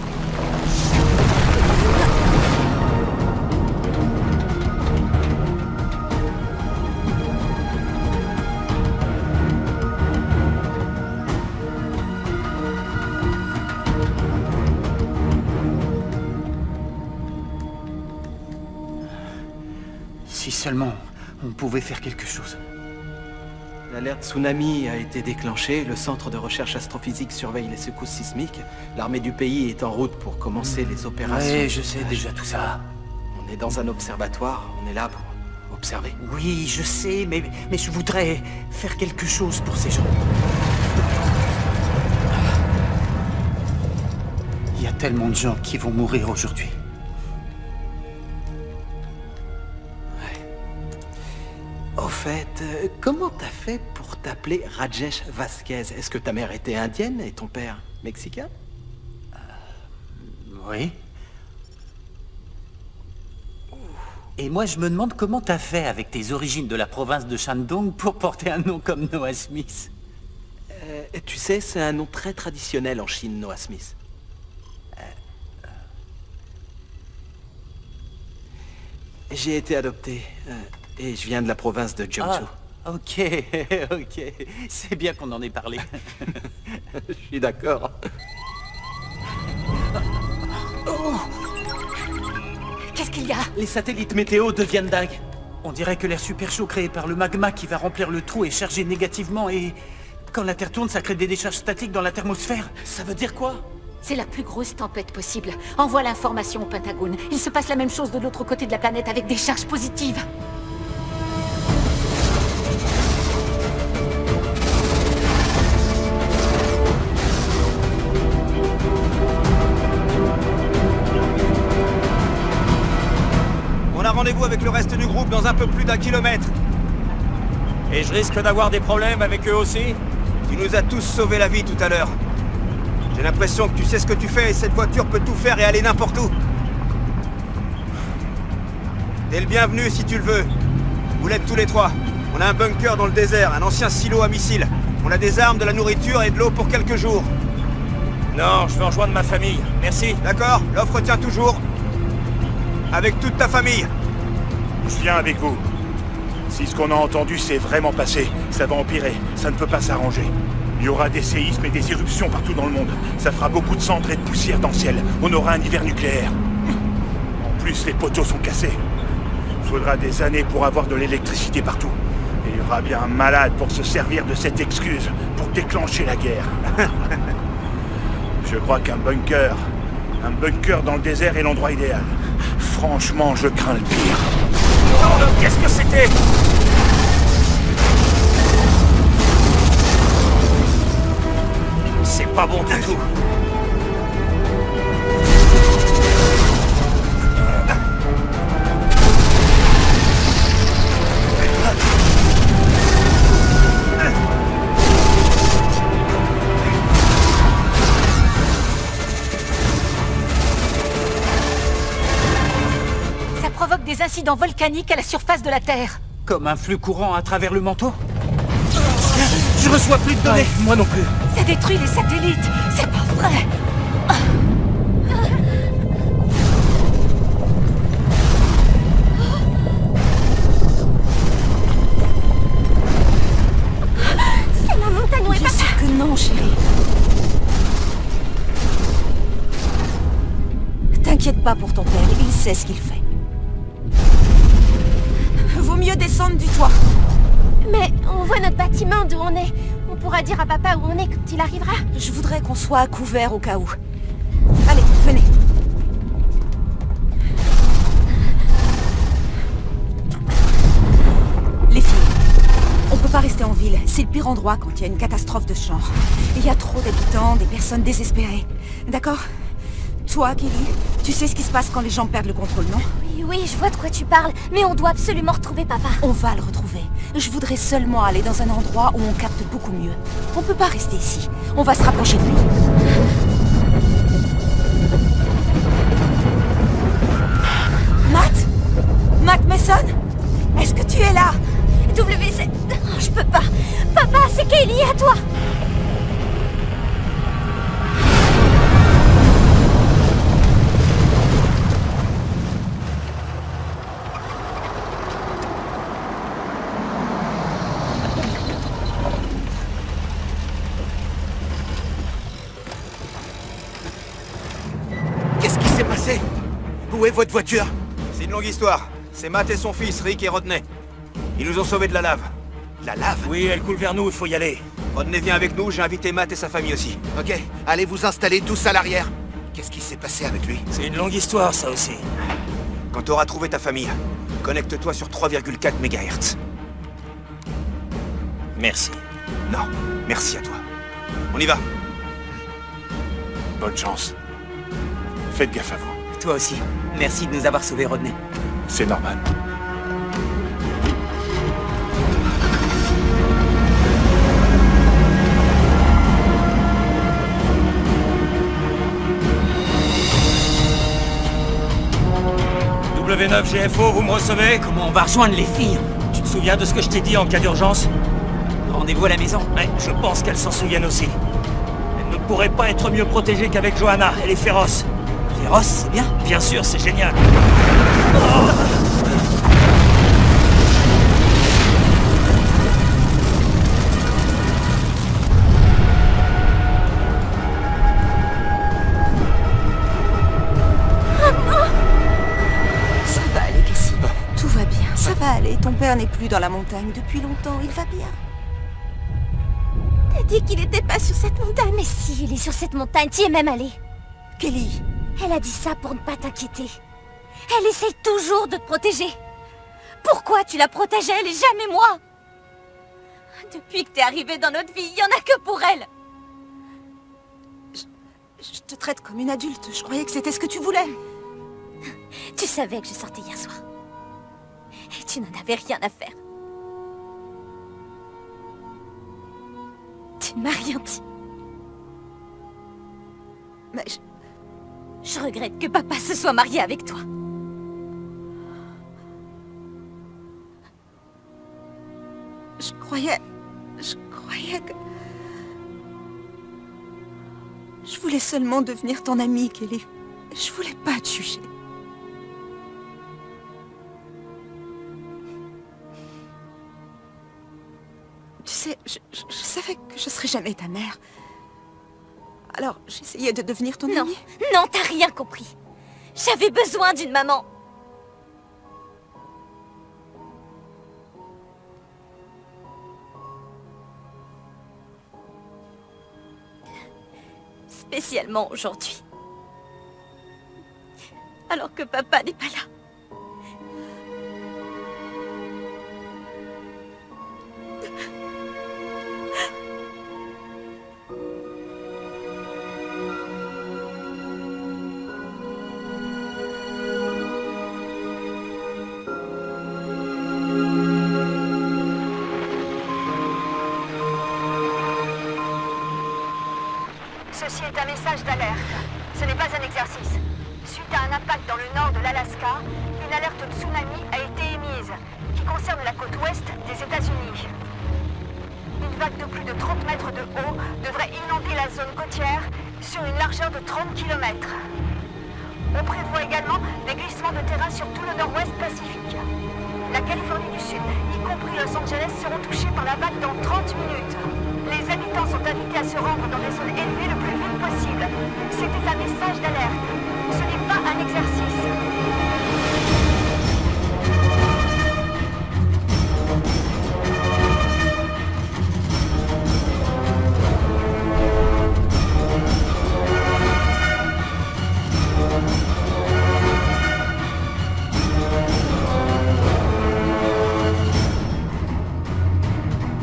Si seulement on pouvait faire quelque chose. L'alerte tsunami a été déclenchée, le centre de recherche astrophysique surveille les secousses sismiques. L'armée du pays est en route pour commencer les opérations. Ouais, je sais déjà tout ça. On est dans un observatoire, on est là pour observer. Oui, je sais, mais je voudrais faire quelque chose pour ces gens. Il y a tellement de gens qui vont mourir aujourd'hui. Au fait, comment t'as fait pour t'appeler Rajesh Vasquez? Est-ce que ta mère était indienne et ton père mexicain? Oui. Et moi, je me demande comment t'as fait avec tes origines de la province de Shandong pour porter un nom comme Noah Smith. Tu sais, c'est un nom très traditionnel en Chine, Noah Smith. J'ai été adopté, et je viens de la province de Jiangsu. Ah, ok, ok. C'est bien qu'on en ait parlé. Je suis d'accord. Qu'est-ce qu'il y a? Les satellites météo deviennent dingues. On dirait que l'air super chaud créé par le magma qui va remplir le trou est chargé négativement et... Quand la Terre tourne, ça crée des décharges statiques dans la thermosphère. Ça veut dire quoi? C'est la plus grosse tempête possible. Envoie l'information au Pentagone. Il se passe la même chose de l'autre côté de la planète avec des charges positives. On a rendez-vous avec le reste du groupe dans un peu plus d'1 kilomètre. Et je risque d'avoir des problèmes avec eux aussi? Tu nous as tous sauvé la vie tout à l'heure. J'ai l'impression que tu sais ce que tu fais et cette voiture peut tout faire et aller n'importe où. T'es le bienvenu si tu le veux. Vous l'êtes tous les trois. On a un bunker dans le désert, un ancien silo à missiles. On a des armes, de la nourriture et de l'eau pour quelques jours. Non, je veux rejoindre ma famille. Merci. D'accord, l'offre tient toujours. Avec toute ta famille. Je viens avec vous. Si ce qu'on a entendu s'est vraiment passé, ça va empirer. Ça ne peut pas s'arranger. Il y aura des séismes et des éruptions partout dans le monde. Ça fera beaucoup de cendres et de poussière dans le ciel. On aura un hiver nucléaire. En plus, les poteaux sont cassés. Il faudra des années pour avoir de l'électricité partout. Et il y aura bien un malade pour se servir de cette excuse pour déclencher la guerre. Je crois qu'un bunker dans le désert est l'endroit idéal. Franchement, je crains le pire. Oh, qu'est-ce que c'était? C'est pas bon du tout. Ça provoque des incidents volcaniques à la surface de la Terre. Comme un flux courant à travers le manteau? Je reçois plus de données. Moi non plus. Ça détruit les satellites. C'est pas vrai. C'est la montagne où est Bien papa. sûr que non, chérie. T'inquiète pas pour ton père, il sait ce qu'il fait. Vaut mieux descendre du toit. Mais on voit notre bâtiment d'où on est. On pourra dire à papa où on est quand il arrivera. Je voudrais qu'on soit à couvert au cas où. Allez, venez. Les filles, on peut pas rester en ville. C'est le pire endroit quand il y a une catastrophe de ce genre. Il y a trop d'habitants, des personnes désespérées. D'accord? Toi, Kelly, tu sais ce qui se passe quand les gens perdent le contrôle, non? Oui, je vois de quoi tu parles. Mais on doit absolument retrouver papa. On va le retrouver. Je voudrais seulement aller dans un endroit où on capte beaucoup mieux. On peut pas rester ici. On va se rapprocher de lui. Matt? Matt Mason? Est-ce que tu es là? WC... Oh, je peux pas. Papa, c'est Kaylee, à toi. Qu'est-ce qui s'est passé? Où est votre voiture? C'est une longue histoire. C'est Matt et son fils, Rick et Rodney. Ils nous ont sauvés de la lave. La lave? Oui, elle coule vers nous, il faut y aller. Rodney vient avec nous, j'ai invité Matt et sa famille aussi. Ok, allez vous installer tous à l'arrière. Qu'est-ce qui s'est passé avec lui? C'est une longue histoire, ça aussi. Quand t'auras trouvé ta famille, connecte-toi sur 3,4 MHz. Merci. Non, merci à toi. On y va. Bonne chance. Faites gaffe à vous. Toi aussi. Merci de nous avoir sauvés, Rodney. C'est normal. W9 GFO, vous me recevez? Comment on va rejoindre les filles? Tu te souviens de ce que je t'ai dit en cas d'urgence? Rendez-vous à la maison. Ouais, je pense qu'elles s'en souviennent aussi. Elles ne pourraient pas être mieux protégées qu'avec Johanna, elle est féroce. Féroce, c'est bien. Bien sûr, c'est génial. Ça va aller, Cassie. Tout va bien. Ça va aller. Ton père n'est plus dans la montagne depuis longtemps. Il va bien. T'as dit qu'il était pas sur cette montagne. Mais si, il est sur cette montagne. T'y es même allé. Kelly. Elle a dit ça pour ne pas t'inquiéter. Elle essaye toujours de te protéger. Pourquoi tu la protégeais, elle et jamais moi? Depuis que t'es arrivé dans notre vie, il y en a que pour elle. Je te traite comme une adulte. Je croyais que c'était ce que tu voulais. Tu savais que je sortais hier soir. Et tu n'en avais rien à faire. Tu ne m'as rien dit. Mais Je regrette que papa se soit marié avec toi. je croyais que... Je voulais seulement devenir ton amie, Kelly. Je voulais pas te juger. Tu sais, je savais que je serais jamais ta mère. Alors, j'essayais de devenir ton Non, amie. non, t'as rien compris. J'avais besoin d'une maman. Spécialement aujourd'hui. Alors que papa n'est pas là. Ceci est un message d'alerte. Ce n'est pas un exercice. Suite à un impact dans le nord de l'Alaska, une alerte tsunami a été émise, qui concerne la côte ouest des États-Unis. Une vague de plus de 30 mètres de haut devrait inonder la zone côtière sur une largeur de 30 km. On prévoit également des glissements de terrain sur tout le nord-ouest Pacifique. La Californie du Sud, y compris Los Angeles, seront touchés par la vague dans 30 minutes. Les habitants sont invités à se rendre dans des zones élevées le plus vite possible. C'était un message d'alerte. Ce n'est pas un exercice.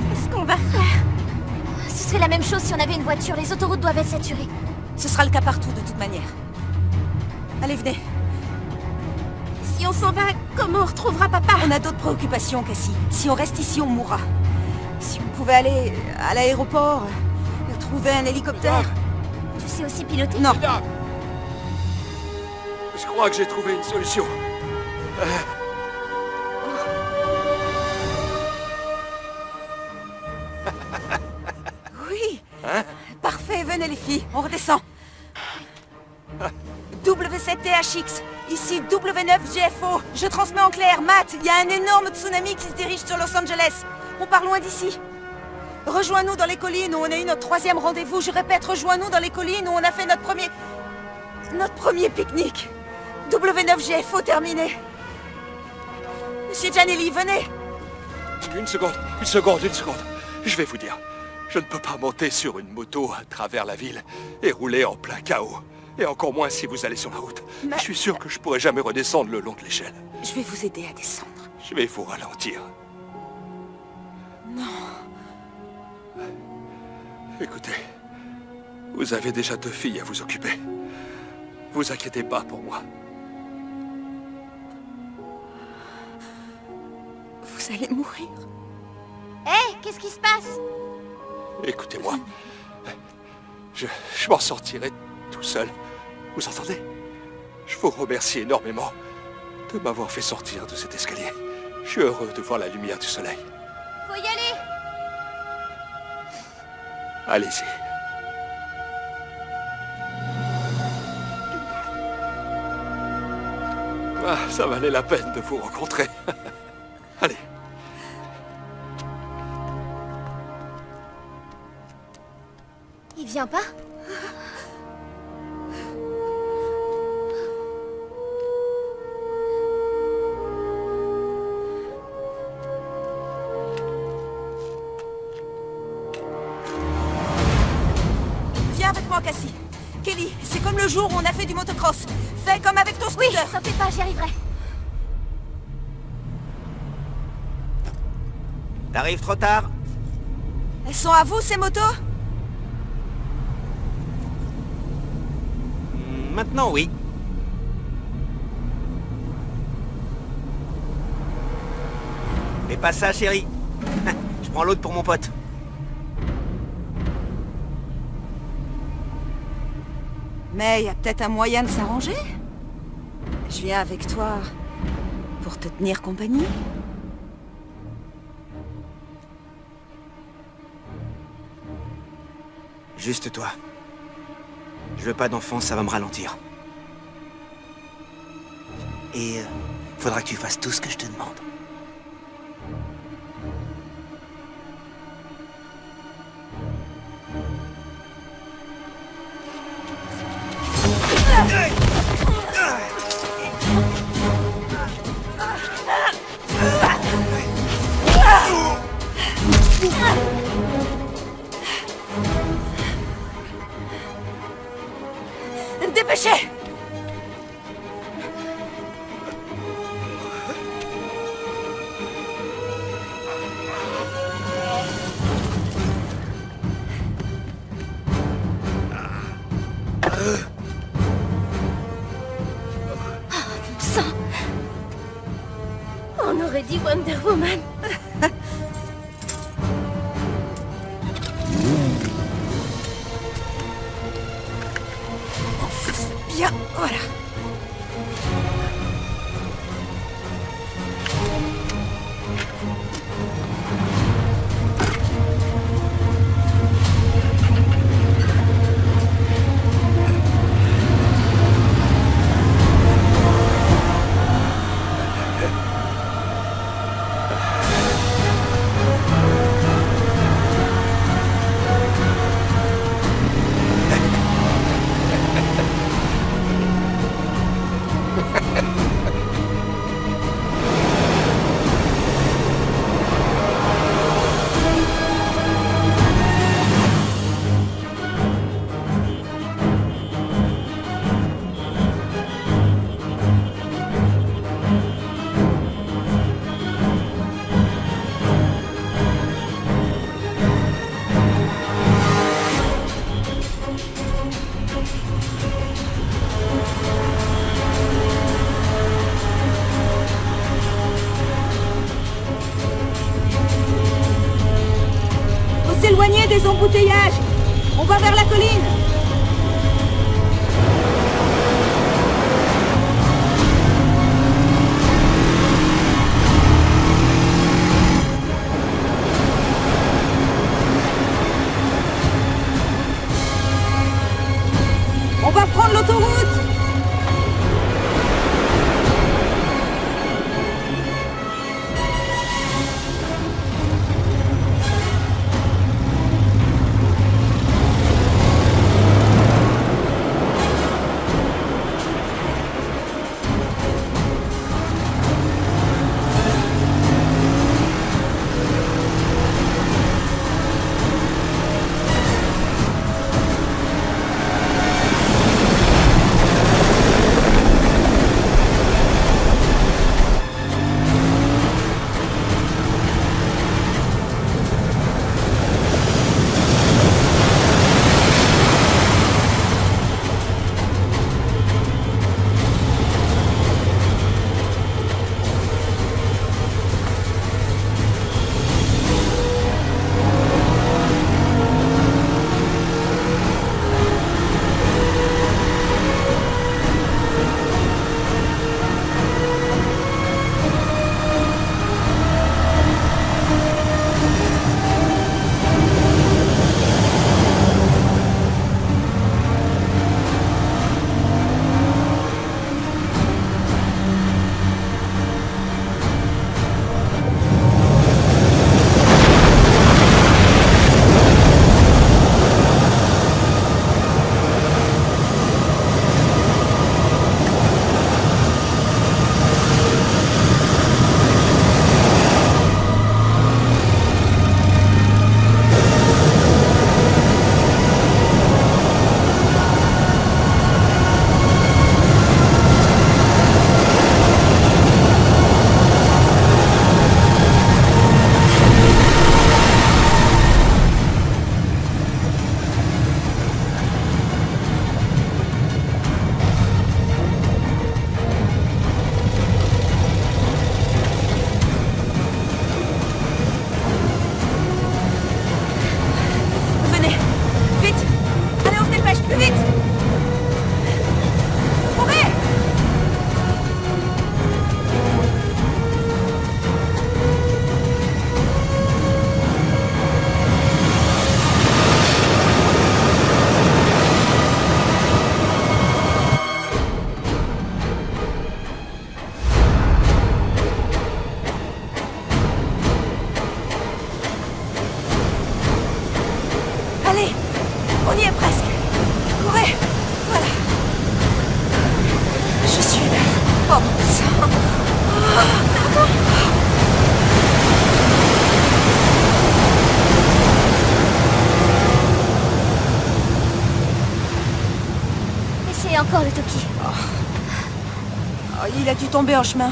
Qu'est-ce qu'on va faire? Ce serait la même chose si on avait une voiture. Les autoroutes doivent être saturées. Ce sera le cas partout, de toute manière. Allez, venez. Si on s'en va, comment on retrouvera papa? On a d'autres préoccupations, Cassie. Si on reste ici, on mourra. Si on pouvait aller à l'aéroport, trouver un hélicoptère... Tu sais aussi piloter? Non. Je crois que j'ai trouvé une solution. Oui. Hein? Parfait, venez les filles, on redescend. W7THX, ici W9GFO. Je transmets en clair, Matt, il y a un énorme tsunami qui se dirige sur Los Angeles. On part loin d'ici. Rejoins-nous dans les collines où on a eu notre 3e rendez-vous. Je répète, rejoins-nous dans les collines où on a fait notre premier pique-nique. W9GFO terminé. Monsieur Gianelli, venez. Une seconde. Je vais vous dire. Je ne peux pas monter sur une moto à travers la ville et rouler en plein chaos. Et encore moins si vous allez sur la route. Mais... Je suis sûr que je pourrai jamais redescendre le long de l'échelle. Je vais vous aider à descendre. Je vais vous ralentir. Non. Écoutez, vous avez déjà 2 filles à vous occuper. Vous inquiétez pas pour moi. Vous allez mourir. Hé, qu'est-ce qui se passe? Écoutez-moi. Je m'en sortirai tout seul. Vous entendez? Je vous remercie énormément de m'avoir fait sortir de cet escalier. Je suis heureux de voir la lumière du soleil. Faut y aller. Allez-y. Ah, ça valait la peine de vous rencontrer. Allez. Il vient pas? Viens avec moi, Cassie. Kelly, c'est comme le jour où on a fait du motocross. Fais comme avec ton scooter. Oui, t'en fais pas, j'y arriverai. T'arrives trop tard. Elles sont à vous, ces motos? Maintenant, oui. Fais pas ça, chérie. Je prends l'autre pour mon pote. Mais il y a peut-être un moyen de s'arranger. Je viens avec toi pour te tenir compagnie. Juste toi. Je veux pas d'enfant, ça va me ralentir. Et faudra que tu fasses tout ce que je te demande. Dépêchez! Sang. On aurait dit Wonder Woman. Bien, voilà. S'éloigner des embouteillages. On va vers la colline. On va prendre l'autoroute. encore le Toki? Oh, il a dû tomber en chemin.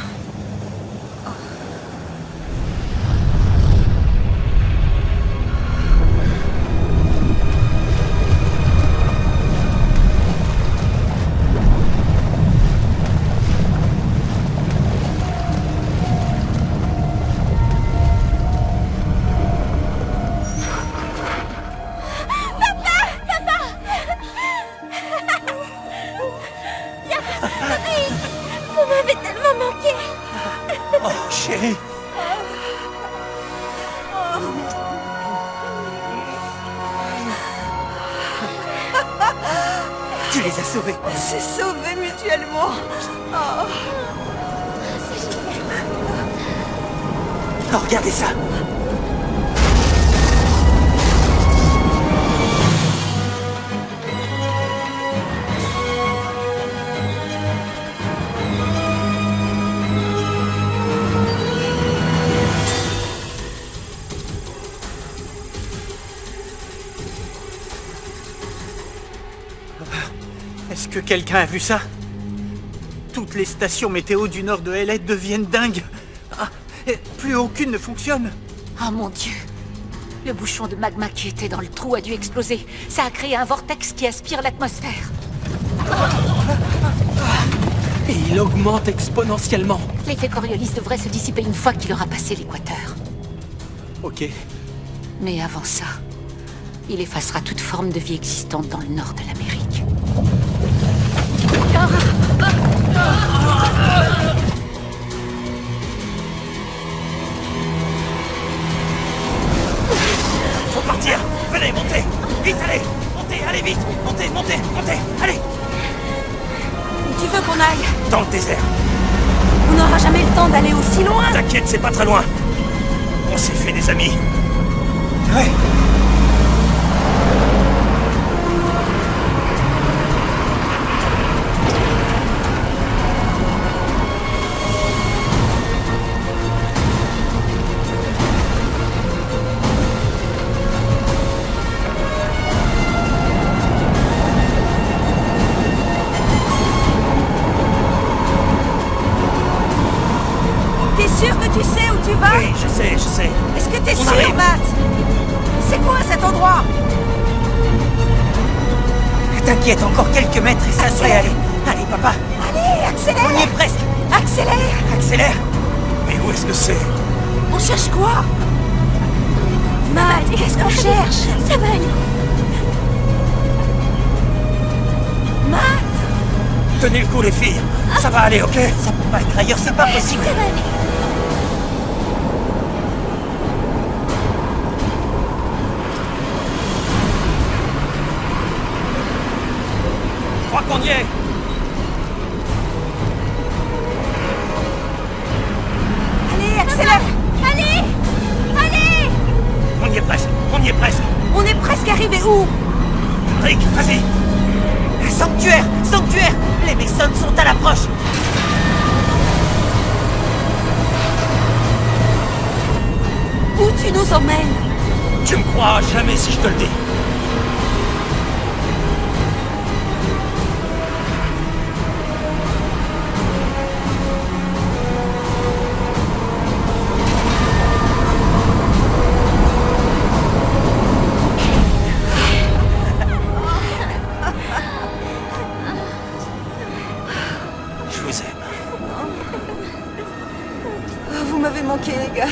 Vous m'avez tellement manqué. Oh, chérie. Tu les as sauvés. On s'est sauvés mutuellement. Oh. Oh, regardez ça. Est-ce que quelqu'un a vu ça? Toutes les stations météo du nord de LA deviennent dingues. Ah, et plus aucune ne fonctionne. Oh mon Dieu! Le bouchon de magma qui était dans le trou a dû exploser. Ça a créé un vortex qui aspire l'atmosphère. Et il augmente exponentiellement. L'effet Coriolis devrait se dissiper une fois qu'il aura passé l'équateur. Ok. Mais avant ça, il effacera toute forme de vie existante dans le nord de l'Amérique. Faut partir. Venez, montez. Vite, allez. Montez, allez, vite. Montez, montez, montez. Allez. Où tu veux qu'on aille? Dans le désert. On n'aura jamais le temps d'aller aussi loin. T'inquiète, c'est pas très loin. On s'est fait des amis. Ouais. T'es sûr que tu sais où tu vas? Oui, je sais, je sais. Est-ce que t'es On sûr, arrive. Matt? C'est quoi cet endroit? T'inquiète, encore quelques mètres et ça serait aller. Allez, papa. Allez, accélère! On y est presque. Accélère! Accélère. Mais où est-ce que c'est? On cherche quoi? Matt, qu'est-ce qu'on cherche? Ça va aller. Matt! Tenez le coup, les filles. Ça va aller, ok? Ça peut pas être ailleurs, c'est pas possible. Ça va aller. Je crois qu'on y est. Allez, accélère! Allez! Allez! On y est presque. On y est presque. On est presque arrivé où? Rick, vas-y. Sanctuaire! Sanctuaire! Les Masons sont à l'approche. Où tu nous emmènes? Tu me croiras jamais si je te le dis. Je vous aime. Oh, vous m'avez manqué, les gars.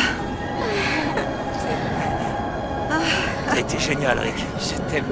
T'as été génial, Rick. Je t'aime.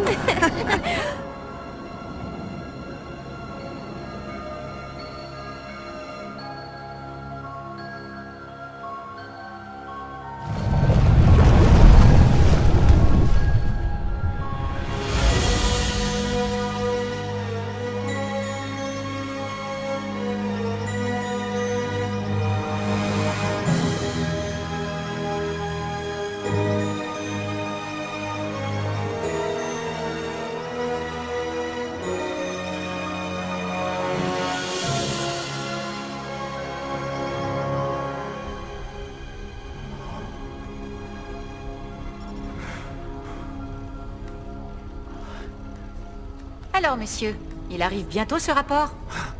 Alors, messieurs, Il arrive bientôt ce rapport?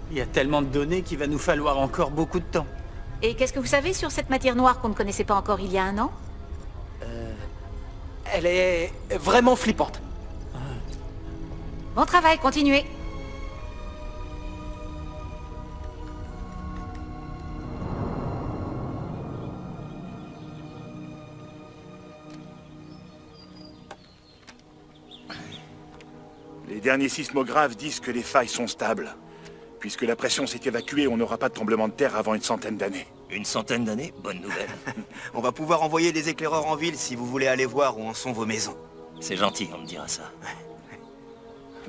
Il y a tellement de données qu'il va nous falloir encore beaucoup de temps. Et qu'est-ce que vous savez sur cette matière noire qu'on ne connaissait pas encore il y a 1 an? Elle est vraiment flippante. Bon travail, continuez. Les derniers sismographes disent que les failles sont stables. Puisque la pression s'est évacuée, on n'aura pas de tremblement de terre avant une centaine d'années. Une centaine d'années? Bonne nouvelle. On va pouvoir envoyer des éclaireurs en ville si vous voulez aller voir où en sont vos maisons. C'est gentil, on me dira ça.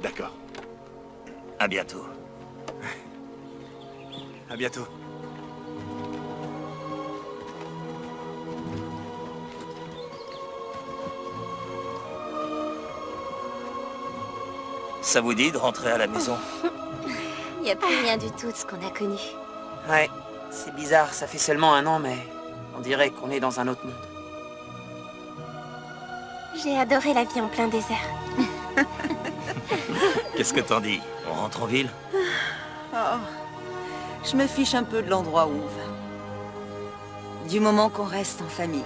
D'accord. À bientôt. À bientôt. Ça vous dit de rentrer à la maison? Il n'y a plus rien du tout de ce qu'on a connu. Ouais, c'est bizarre, ça fait seulement 1 an, mais on dirait qu'on est dans un autre monde. J'ai adoré la vie en plein désert. Qu'est-ce que t'en dis? On rentre en ville? Oh, je me fiche un peu de l'endroit où on va. Du moment qu'on reste en famille.